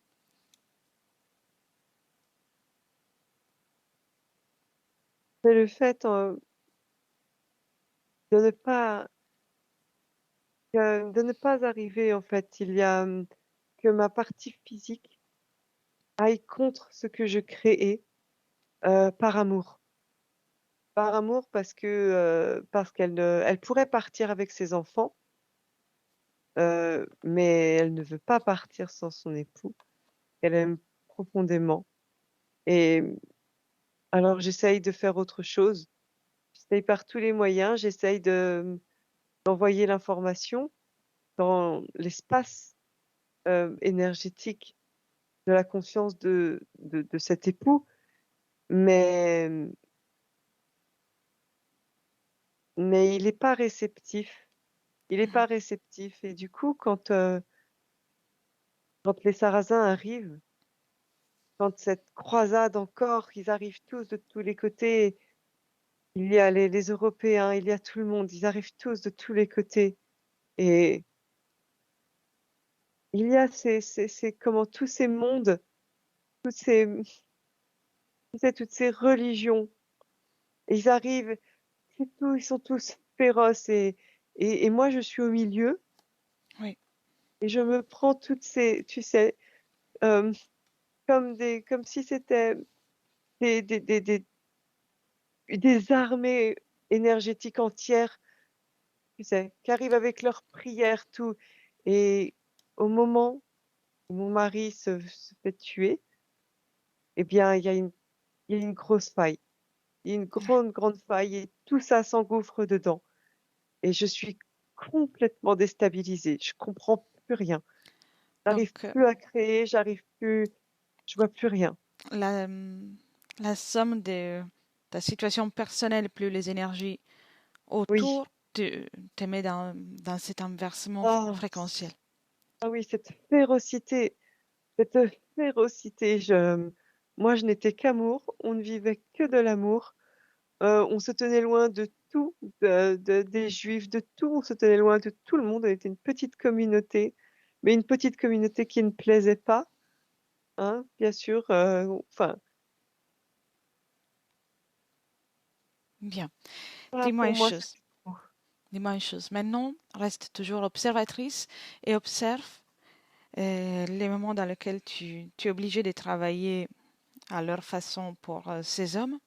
C'est le fait de ne pas de ne pas arriver en fait. Il y a que ma partie physique aille contre ce que je créais par amour. Par amour parce qu'elle elle pourrait partir avec ses enfants, mais elle ne veut pas partir sans son époux, qu'elle aime profondément. Et alors j'essaye de faire autre chose. J'essaye par tous les moyens, j'essaye d'envoyer l'information dans l'espace énergétique de la conscience de cet époux, mais, mais il n'est pas réceptif. Il n'est pas Mhm. réceptif. Et du coup, quand les Sarrasins arrivent, quand cette croisade encore, ils arrivent tous de tous les côtés, il y a les Européens, il y a tout le monde, ils arrivent tous de tous les côtés. Et il y a comment tous ces mondes, tous ces, toutes ces religions, ils arrivent, c'est tout, ils sont tous féroces et moi je suis au milieu Oui, et je me prends toutes ces, tu sais, euh, comme si c'était des, des, des, des, des armées énergétiques entières, tu sais, qui arrivent avec leurs prières, tout. Et au moment où mon mari se fait tuer, eh bien, il y a une grosse faille. Il y a une oui. grande, grande faille et tout ça s'engouffre dedans. Et je suis complètement déstabilisée. Je comprends plus rien. J'arrive Donc, plus à créer, j'arrive plus, je vois plus rien. la, la somme ta situation personnelle plus les énergies Oui. autour te met dans cet inversement Ah, fréquentiel. ah oui, cette férocité. Moi, je n'étais qu'amour. On ne vivait que de l'amour. On se tenait loin de tout, des juifs, de tout. On se tenait loin de tout le monde. On était une petite communauté, mais une petite communauté qui ne plaisait pas, hein, bien sûr. Enfin, Bien. voilà, Dis-moi pour une moi, chose. c'était trop. Dis-moi une chose. Maintenant, reste toujours observatrice et observe les moments dans lesquels tu es obligé de travailler à leur façon pour ces hommes.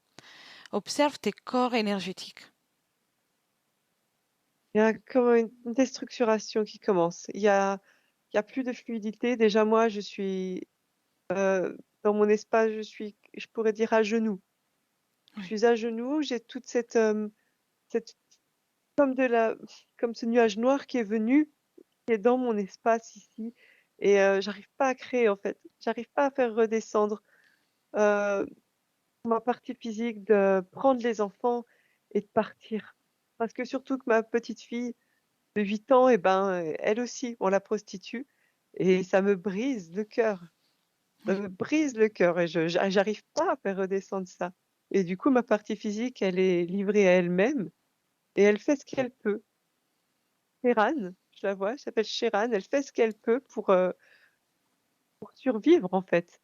Observe tes corps énergétiques. Il y a comme une déstructuration qui commence. Il y a plus de fluidité. Déjà, moi, je suis dans mon espace, je pourrais dire à genoux. Je Oui, suis à genoux. J'ai toute cette comme de la, comme ce nuage noir qui est venu, qui est dans mon espace ici, et j'arrive pas à créer en fait. J'arrive pas à faire redescendre euh, ma partie physique, de prendre les enfants et de partir. Parce que surtout que ma petite fille de 8 ans, et ben, elle aussi, on la prostitue. Et ça me brise le cœur. Ça oui, me brise le cœur et j'arrive pas à faire redescendre ça. Et du coup, ma partie physique, elle est livrée à elle-même et elle fait ce qu'elle peut. Sheran, je la vois, elle s'appelle Sheran, elle fait ce qu'elle peut pour survivre, en fait.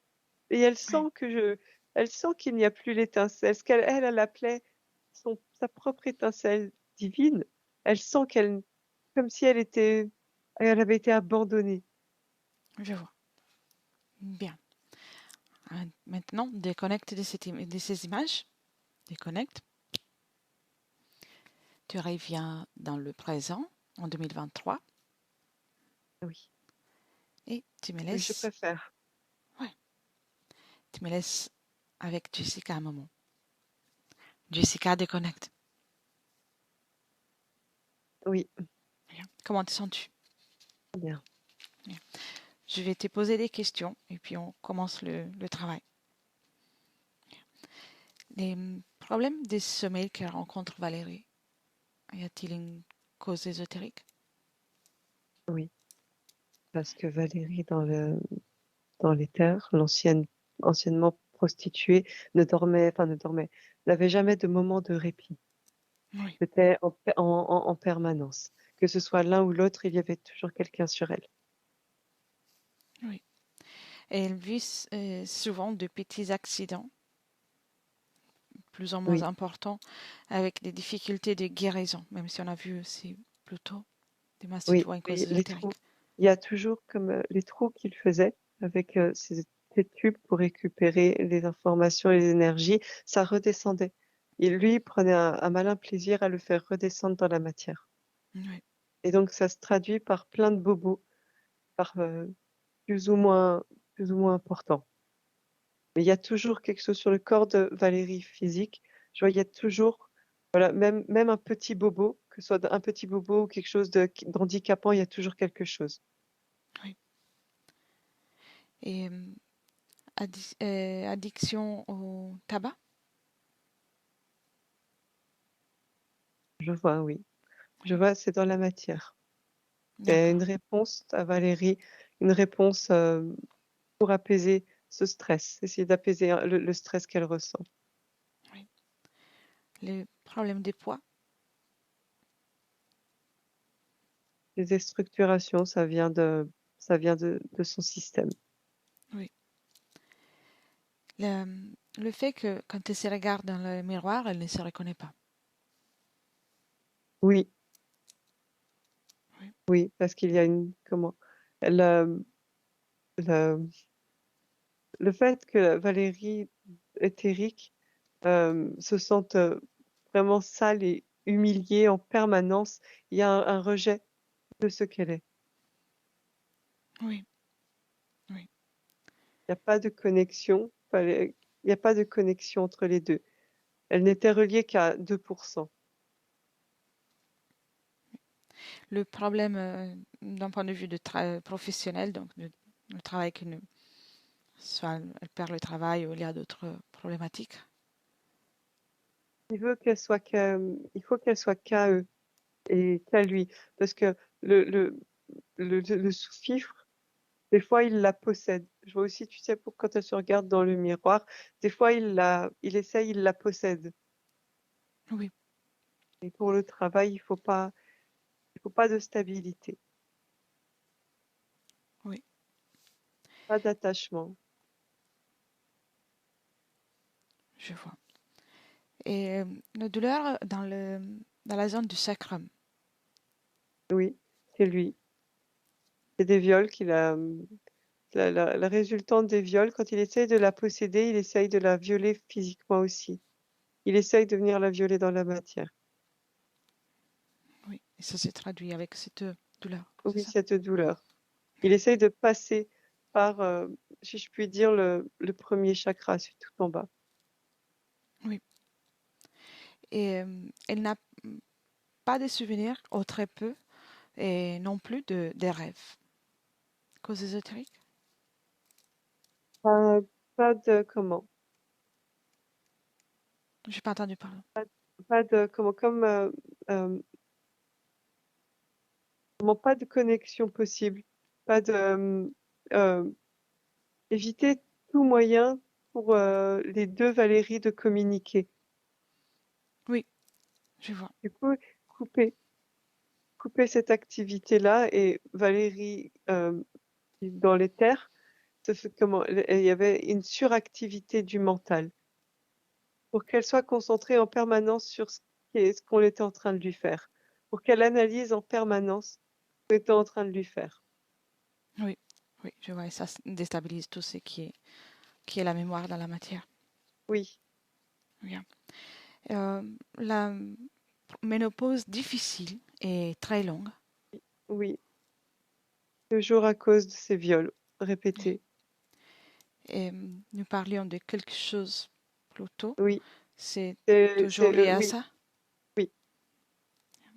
Et oui, elle sent qu'il n'y a plus l'étincelle. Ce elle appelait sa propre étincelle divine. Elle sent comme si elle avait été abandonnée. je vois. Bien. Maintenant, déconnecte de ces images. Déconnecte. Tu reviens dans le présent, en 2023, Oui, et tu me oui, je laisses, préfère. ouais, tu me laisses avec Jessica un moment. Jessica, déconnecte. Oui, Bien. Comment te sens-tu? bien. Bien. Je vais te poser des questions et puis on commence le travail. Les problèmes de sommeil que rencontre Valérie, y a-t-il une cause ésotérique? Oui, parce que Valérie, dans les terres, anciennement prostituée, ne dormait, n'avait jamais de moment de répit. Oui, C'était en permanence. Que ce soit l'un ou l'autre, il y avait toujours quelqu'un sur elle. oui. Et elle vit souvent de petits accidents, plus ou moins Oui, importants, avec des difficultés de guérison, même si on a vu aussi plus tôt des oui, mastites ou une cause oui, les ésotérique. trous. Il y a toujours comme les trous qu'il faisait avec ces tubes pour récupérer les informations et les énergies, ça redescendait. Et lui, il prenait un malin plaisir à le faire redescendre dans la matière. Oui, Et donc, ça se traduit par plein de bobos, par plus ou plus ou moins importants. Mais il y a toujours quelque chose sur le corps de Valérie physique. Je vois, il y a toujours, voilà, même un petit bobo, que ce soit un petit bobo ou quelque chose d'handicapant, il y a toujours quelque chose. oui. Et addiction au tabac? Je vois, oui. Je Oui, vois, c'est dans la matière. C'est une d'accord. réponse à Valérie, une réponse pour apaiser ce stress, essayer d'apaiser le stress qu'elle ressent. Oui. Les problèmes des poids? Les déstructurations, ça vient de son système. Oui. Le, le fait que quand elle se regarde dans le miroir, elle ne se reconnaît pas. Oui, Oui, oui, parce qu'il y a comment, elle, le, le fait que Valérie éthérique se sente vraiment sale et humiliée en permanence, il y a un rejet de ce qu'elle est. oui, oui. Il n'y a pas de connexion, il n'y a pas de connexion entre les deux. Elle n'était reliée qu'à 2%. Le problème d'un point de vue professionnel, donc le travail que nous, soit elle perd le travail ou il y a d'autres problématiques. il faut qu'elle soit qu'à eux et qu'à lui. Parce que le, le, le sous-fifre, des fois, il la possède. Je vois aussi, tu sais, quand elle se regarde dans le miroir, des fois, il la possède. Oui, Et pour le travail, il faut pas de stabilité, oui, pas d'attachement. je vois. Et la douleur dans la zone du sacrum. Oui, c'est lui. C'est des viols qu'il a, la résultante des viols, quand il essaye de la posséder, il essaye de la violer physiquement aussi. Il essaye de venir la violer dans la matière. Oui, et ça s'est traduit avec cette douleur, c'est Oui, ça? cette douleur. Il Bien. essaye de passer par, si je puis dire, le premier chakra, c'est tout en bas. Oui. Et elle n'a pas de souvenirs, ou très peu, et non plus des rêves. Cause ésotérique? Pas, pas de, comment? J'ai pas entendu parler. Pas de, comment, euh, pas de connexion possible. Pas de, euh, éviter tout moyen pour les deux Valérie de communiquer. Oui, je vois. Du coup, couper, couper cette activité-là et Valérie, dans les terres, comment, il y avait une suractivité du mental pour qu'elle soit concentrée en permanence sur ce qu'on était en train de lui faire, pour qu'elle analyse en permanence ce qu'on était en train de lui faire. Oui, oui, je vois. Et ça déstabilise tout ce qui est la mémoire dans la matière. Oui, Bien. Euh, la ménopause difficile et très longue. oui, toujours à cause de ces viols répétés. Et nous parlions de quelque chose plus tôt. Oui, C'est toujours lié à oui, ça. oui,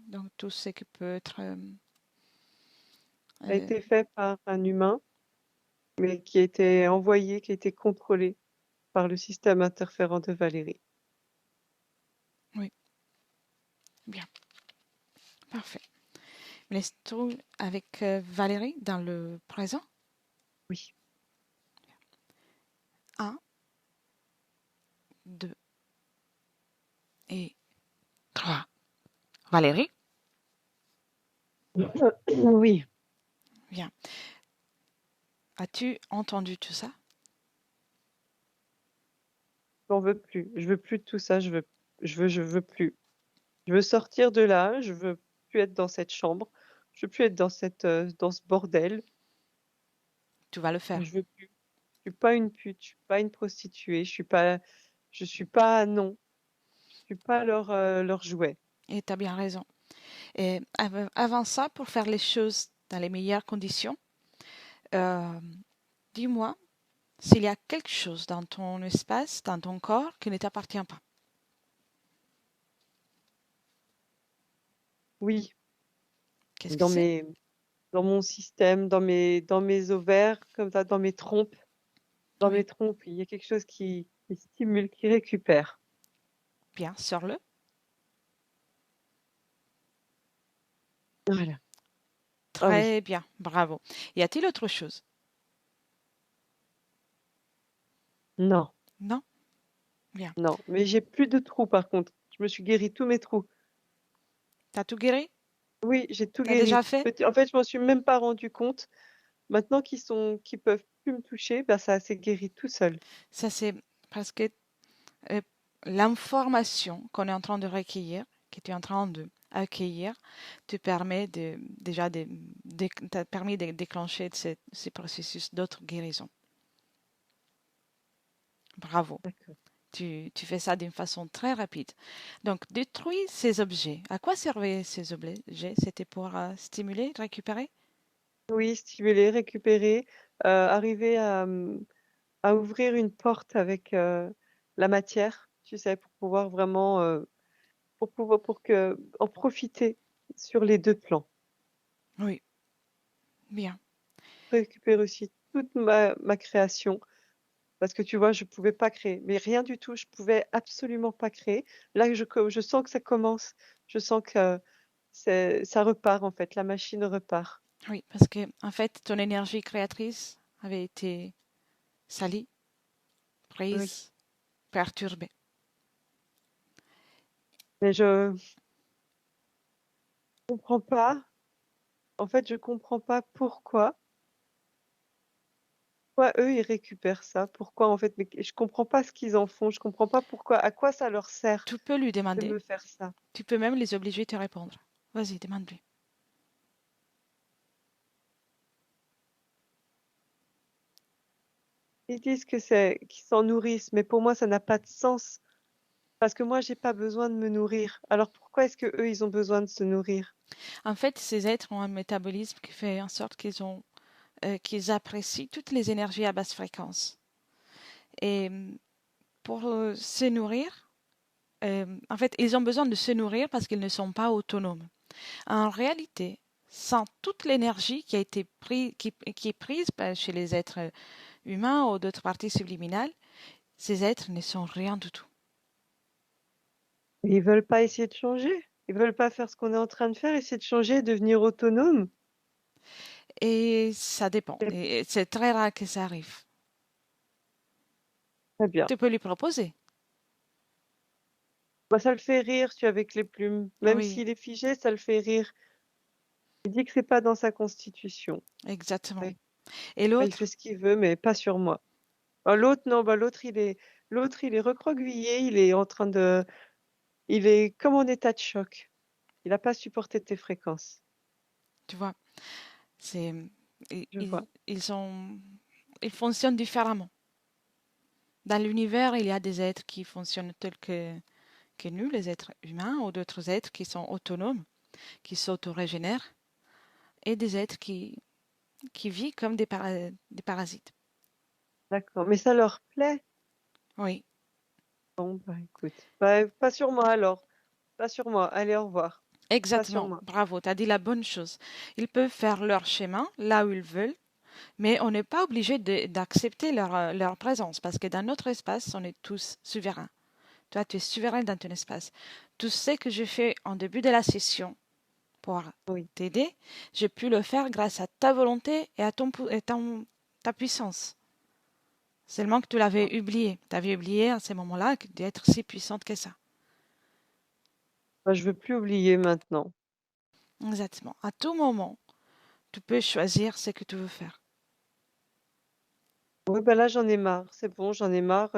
Donc tout ce qui peut être ça a euh, été fait par un humain, mais qui a été envoyé, qui a été contrôlé par le système interférent de Valérie. oui, bien, parfait. Mais tout avec Valérie dans le présent. Oui. Un, deux et trois. Valérie, Oui, bien. As-tu entendu tout ça? j'en veux plus. Je veux plus de tout ça. Je veux plus. Je veux sortir de là. Je veux plus être dans cette chambre. Je veux plus être dans ce bordel. Tu vas le faire. Je veux plus. Je suis pas une pute. Je suis pas une prostituée. Je suis pas, non. Je suis pas leur jouet. Et tu as bien raison. Et avant ça, pour faire les choses dans les meilleures conditions, euh, dis-moi s'il y a quelque chose dans ton espace, dans ton corps, qui ne t'appartient pas. Oui, Qu'est-ce que dans c'est? mes, dans mon système, dans mes ovaires, comme ça, dans mes Oui, trompes, il y a quelque chose qui stimule, qui récupère. bien, sors-le. Voilà. Ah oui. Très bien, bravo. Y a-t-il autre chose? Non, Non? Bien. non. Mais j'ai plus de trous par contre. Je me suis guéri tous mes trous. T'as tout guéri? Oui, j'ai tout T'as guéri. déjà fait? En fait, je m'en suis même pas rendu compte. Maintenant qu'ils peuvent plus me toucher, bah ça s'est guéri tout seul. Ça, c'est parce que euh, l'information qu'on est en train de recueillir, que tu es en train de accueillir, te permet t'a permis de déclencher ces processus d'autres guérisons. Bravo. D'accord. Tu fais ça d'une façon très rapide. Donc, détruis ces objets. À quoi servaient ces objets? C'était pour stimuler, récupérer? Oui, stimuler, récupérer, arriver à ouvrir une porte avec la matière, tu sais, pour pouvoir vraiment, pour que en profiter sur les deux plans. Oui, bien. Récupérer aussi toute ma création, Parce que tu vois, je pouvais pas créer, mais rien du tout, je pouvais absolument pas créer. Là, je sens que ça commence, je sens que ça repart en fait, la machine repart. Oui, parce que en fait, ton énergie créatrice avait été salie, Oui. prise, perturbée. Mais je comprends pas. En fait, je comprends pas pourquoi eux, ils récupèrent ça. Pourquoi en fait, mais je comprends pas ce qu'ils en font. Je comprends pas pourquoi, à quoi ça leur sert Tu peux lui de demander. me faire ça. Tu peux même les obliger à te répondre. Vas-y, demande-lui. Ils disent que c'est qu'ils s'en nourrissent, mais pour moi, ça n'a pas de sens. Parce que moi, j'ai pas besoin de me nourrir. Alors pourquoi est-ce que eux, ils ont besoin de se nourrir? En fait, ces êtres ont un métabolisme qui fait en sorte qu'ils apprécient toutes les énergies à basse fréquence. Et pour se nourrir, en fait, ils ont besoin de se nourrir parce qu'ils ne sont pas autonomes. En réalité, sans toute l'énergie qui a été qui est prise chez les êtres humains ou d'autres parties subliminales, ces êtres ne sont rien du tout. Ils veulent pas essayer de changer. Ils veulent pas faire ce qu'on est en train de faire, essayer de changer, devenir autonome. Et ça dépend. C'est Et c'est très rare que ça arrive. très bien. Tu peux lui proposer. Bah, ça le fait rire, tu avec les plumes. Même Oui, s'il est figé, ça le fait rire. Il dit que c'est pas dans sa constitution. exactement. Ouais. Et Bah, il l'autre, fait ce qu'il veut, mais pas sur moi. Bah, l'autre, non, bah, l'autre, il est recroquevillé, il est comme en état de choc. Il n'a pas supporté tes fréquences. tu vois, c'est, Je vois. ils fonctionnent différemment. Dans l'univers, il y a des êtres qui fonctionnent tels que nous, les êtres humains, ou d'autres êtres qui sont autonomes, qui s'auto-régénèrent, et des êtres qui vivent comme des parasites. D'accord. Mais ça leur plaît? Oui, Bon, bah, écoute. Bah, pas sur moi alors. Pas sur moi. Allez, au revoir. Pas sur exactement. moi. Bravo, tu as dit la bonne chose. Ils peuvent faire leur chemin là où ils veulent, mais on n'est pas obligé d'accepter leur présence, parce que dans notre espace, on est tous souverains. Toi, tu es souverain dans ton espace. Tout ce que je fais en début de la session pour Oui. t'aider, j'ai pu le faire grâce à ta volonté et à ta puissance. Seulement que tu l'avais oublié. Tu avais oublié à ce moment-là d'être si puissante que ça. Bah, je veux plus oublier maintenant. Exactement. À tout moment, tu peux choisir ce que tu veux faire. Oui, bah là, j'en ai marre. C'est bon, j'en ai marre.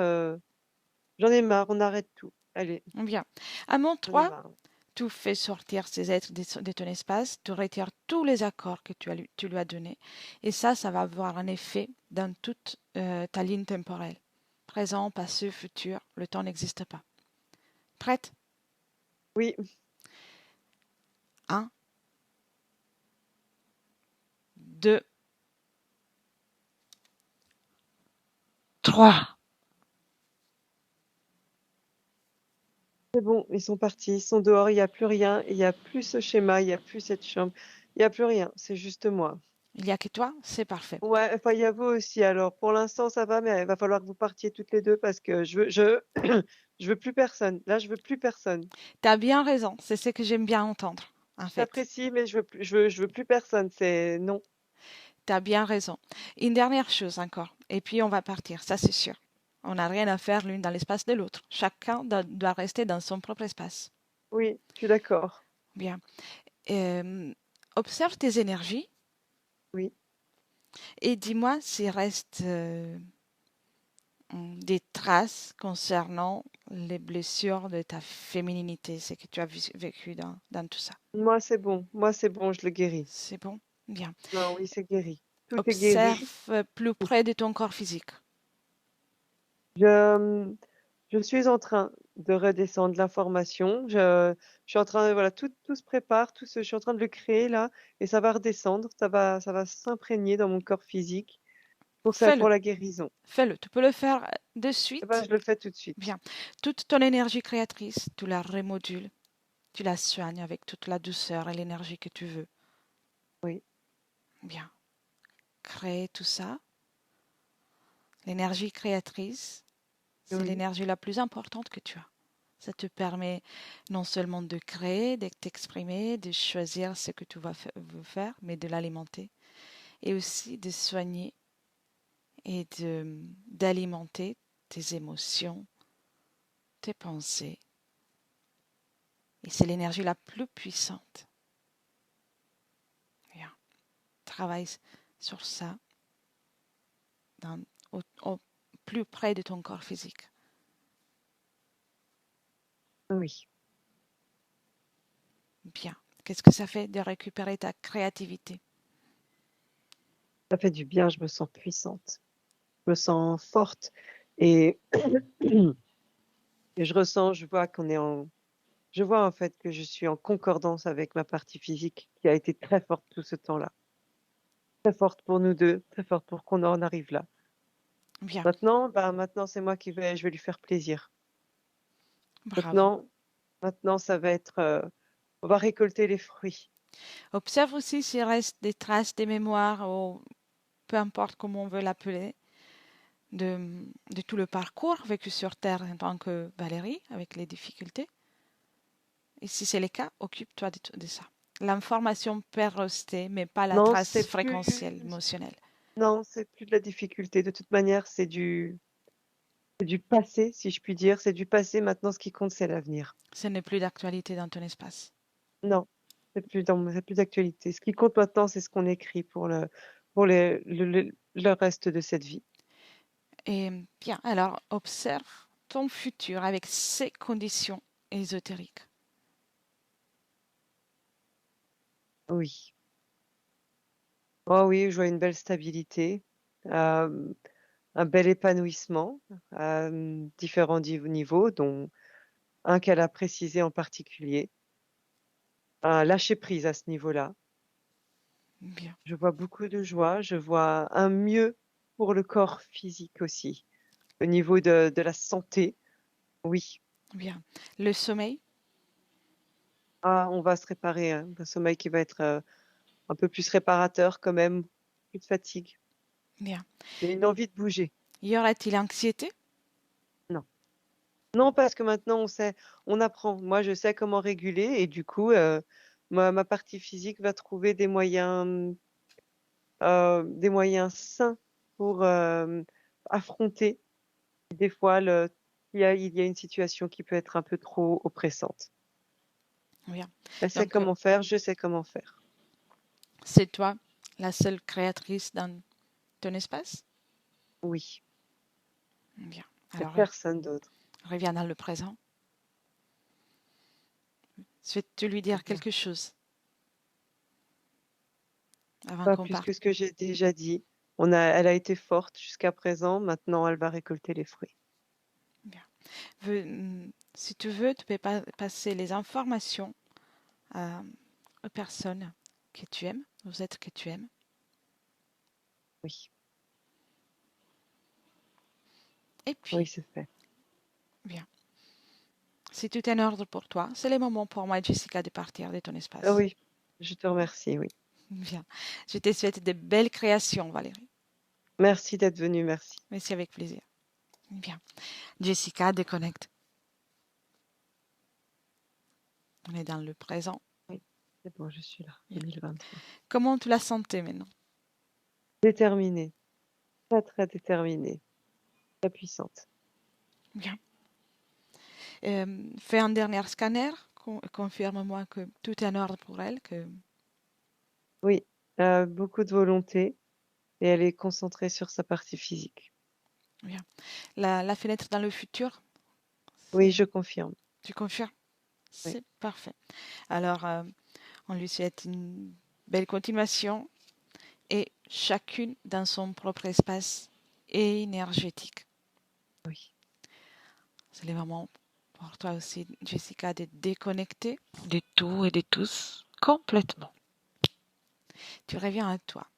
J'en ai marre. On arrête tout. Allez, Bien. À mon j'en ai 3, marre. tu fais sortir ces êtres de ton espace, tu retires tous les accords que tu lui as donnés. Et ça va avoir un effet dans toute ta ligne temporelle. Présent, passé, futur, le temps n'existe pas. Prête? Oui, 1, 2, 3. c'est bon. Ils sont partis. Ils sont dehors. Il n'y a plus rien. Il n'y a plus ce schéma. Il n'y a plus cette chambre. Il n'y a plus rien. C'est juste moi. Il n'y a que toi, c'est parfait. Ouais, enfin, il y a vous aussi. Alors, pour l'instant, ça va, mais il va falloir que vous partiez toutes les deux parce que je veux plus personne. Là, je veux plus personne. Tu as bien raison, c'est ce que j'aime bien entendre, en Je fait. t'apprécie, mais je veux plus personne. C'est non. Tu as bien raison. Une dernière chose encore, et puis on va partir, ça c'est sûr. On n'a rien à faire l'une dans l'espace de l'autre. Chacun doit rester dans son propre espace. Oui, je suis d'accord. Bien. Euh, Observe tes énergies Oui. et dis-moi s'il reste des traces concernant les blessures de ta fémininité, ce que tu as vécu dans tout ça. Moi, c'est bon. Moi, c'est bon. Je le guéris. C'est bon? Bien. Non, oui, c'est guéri. Tout est guéri. Observe plus près de ton corps physique. Je, je suis en train de redescendre l'information. Je suis en train, voilà, tout se prépare, je suis en train de le créer là, et ça va redescendre, ça va s'imprégner dans mon corps physique pour ça, Fais-le, pour la guérison. fais-le. Tu peux le faire de Eh ben, suite. je le fais tout de suite. Bien. Toute ton énergie créatrice, tu la remodules, tu la soignes avec toute la douceur et l'énergie que tu veux. Oui. Bien. Crée tout ça. L'énergie créatrice, c'est Oui, l'énergie la plus importante que tu as. Ça te permet non seulement de créer, de t'exprimer, de choisir ce que tu veux faire, mais de l'alimenter. Et aussi de soigner et d'alimenter tes émotions, tes pensées. Et c'est l'énergie la plus puissante. Bien. Travaille sur ça dans, au plus près de ton corps physique. oui. Bien. Qu'est-ce que ça fait de récupérer ta créativité? Ça fait du bien, je me sens puissante, je me sens forte et, et je vois je vois en fait que je suis en concordance avec ma partie physique qui a été très forte tout ce temps-là. Très forte pour nous deux, très forte pour qu'on en arrive là. Bien. Maintenant c'est moi je vais lui faire plaisir. Bravo. Maintenant, maintenant ça va être, on va récolter les fruits. Observe aussi s'il reste des traces, des mémoires, ou peu importe comment on veut l'appeler, de tout le parcours vécu sur Terre en tant que Valérie, avec les difficultés. Et si c'est le cas, occupe-toi de ça. L'information peut rester, mais pas la Non, trace fréquentielle, émotionnelle. c'est plus de la difficulté. De toute manière, c'est du passé, si je puis dire. C'est du passé. Maintenant, ce qui compte, c'est l'avenir. Ce n'est plus d'actualité dans ton espace. Non, c'est plus d'actualité. Ce qui compte maintenant, c'est ce qu'on écrit pour le reste de cette vie. Et bien, alors observe ton futur avec ces conditions ésotériques. Oui. Oh oui, je vois une belle stabilité, euh, un bel épanouissement à différents niveaux, dont un qu'elle a précisé en particulier. Un lâcher prise à ce niveau-là. Bien, Je vois beaucoup de joie, je vois un mieux pour le corps physique aussi. Au niveau de la santé, oui. bien. Le sommeil, Ah, on va se réparer, hein. Un sommeil qui va être un peu plus réparateur quand même, plus de fatigue. bien. Et une envie de bouger. Y aura-t-il anxiété? Non. Non, parce que maintenant on sait, on apprend. Moi, je sais comment réguler et du coup, ma partie physique va trouver des moyens sains pour affronter des fois il y a une situation qui peut être un peu trop oppressante. Bien. Elle sait Donc, comment faire, je sais comment faire. c'est toi la seule créatrice dans ton espace? Oui, Bien. il y a Alors, personne d'autre. reviens dans le présent. Souhaites-tu lui Très dire bien. quelque chose avant Pas qu'on plus parte? que ce que j'ai déjà dit. Elle a été forte jusqu'à présent, maintenant elle va récolter les fruits. Bien. Si tu veux, tu peux passer les informations à, aux personnes que tu aimes, aux êtres que tu aimes. Oui, Et oui, puis, c'est fait. bien. Si tout est en ordre pour toi, c'est le moment pour moi, Jessica, de partir de ton Ah espace. oui, je te remercie, oui. Bien. Je te souhaite de belles créations, Valérie. Merci d'être venue, merci. Merci avec plaisir. Bien. Jessica, déconnecte. On est dans le présent. Oui, c'est bon, je suis là, Bien. 2025. Comment tu la sentais maintenant? Déterminée, très très déterminée, très puissante. Bien. Fais un dernier scanner. Confirme-moi que tout est en ordre pour elle. Que... Oui, beaucoup de volonté et elle est concentrée sur sa partie physique. Bien. La fenêtre dans le futur, Oui, c'est... je confirme. Tu confirmes? Oui, C'est parfait. Alors, on lui souhaite une belle continuation et chacune dans son propre espace énergétique. oui, C'est le moment pour toi aussi, Jessica, de déconnecter de tout et de tous complètement. Tu reviens à toi,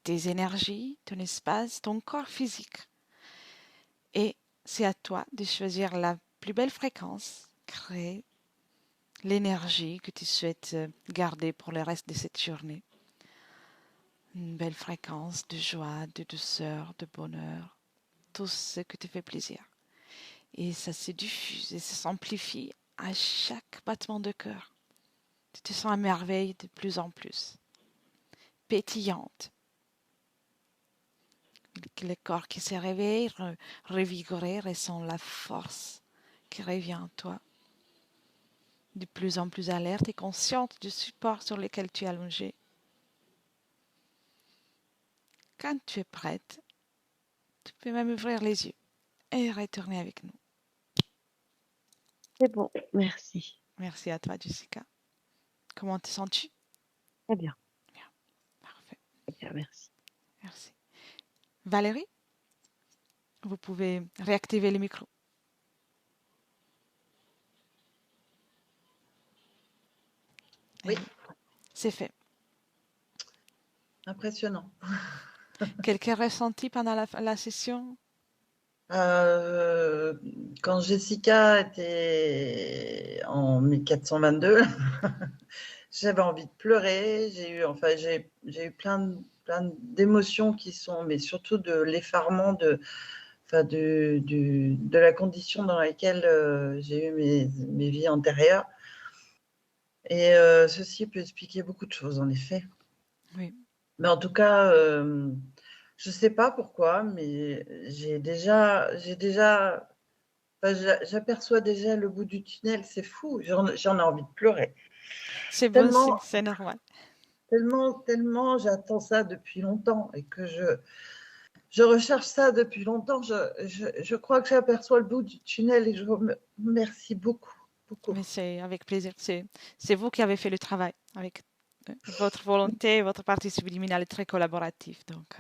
tes énergies, ton espace, ton corps physique. Et c'est à toi de choisir la plus belle fréquence, créer l'énergie que tu souhaites garder pour le reste de cette journée. Une belle fréquence de joie, de douceur, de bonheur, tout ce qui te fait plaisir. Et ça se diffuse et ça s'amplifie à chaque battement de cœur. Tu te sens à merveille de plus en plus, pétillante. Le corps qui se réveille, revigoré, ressent la force qui revient en toi. De plus en plus alerte et consciente du support sur lequel tu es allongé. Quand tu es prête, tu peux même ouvrir les yeux et retourner avec nous. C'est bon, merci. Merci à toi, Jessica. Comment te sens-tu? Très bien, Bien, parfait. très bien, merci. Merci. Valérie, vous pouvez réactiver le micro. Oui. C'est fait. Impressionnant. Quelques ressentis pendant la session? Quand Jessica était en 1422, j'avais envie de pleurer. J'ai eu plein d'émotions qui sont, mais surtout de l'effarement de la condition dans laquelle j'ai eu mes vies antérieures. Et ceci peut expliquer beaucoup de choses, en effet. Oui. Mais en tout cas, je ne sais pas pourquoi, mais j'aperçois déjà le bout du tunnel. C'est fou, j'en ai envie de pleurer. C'est bon signe, c'est normal. Tellement j'attends ça depuis longtemps et que je recherche ça depuis longtemps. Je crois que j'aperçois le bout du tunnel et je vous remercie beaucoup. Mais c'est avec plaisir. C'est vous qui avez fait le travail avec votre volonté, votre partie subliminale est très collaborative. Donc,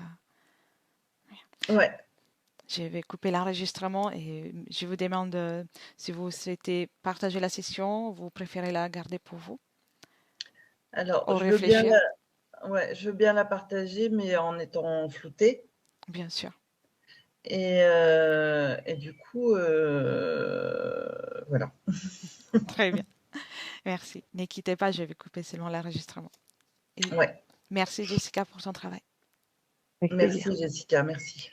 ouais. je vais couper l'enregistrement et je vous demande si vous souhaitez partager la session, vous préférez la garder pour vous. Alors, Ou je réfléchir. veux bien la partager, mais en étant floutée. Bien sûr. Et du coup, voilà. Très bien. Merci. Ne quittez pas, je vais couper seulement l'enregistrement. Ouais. Merci Jessica pour ton travail. Merci Jessica, merci.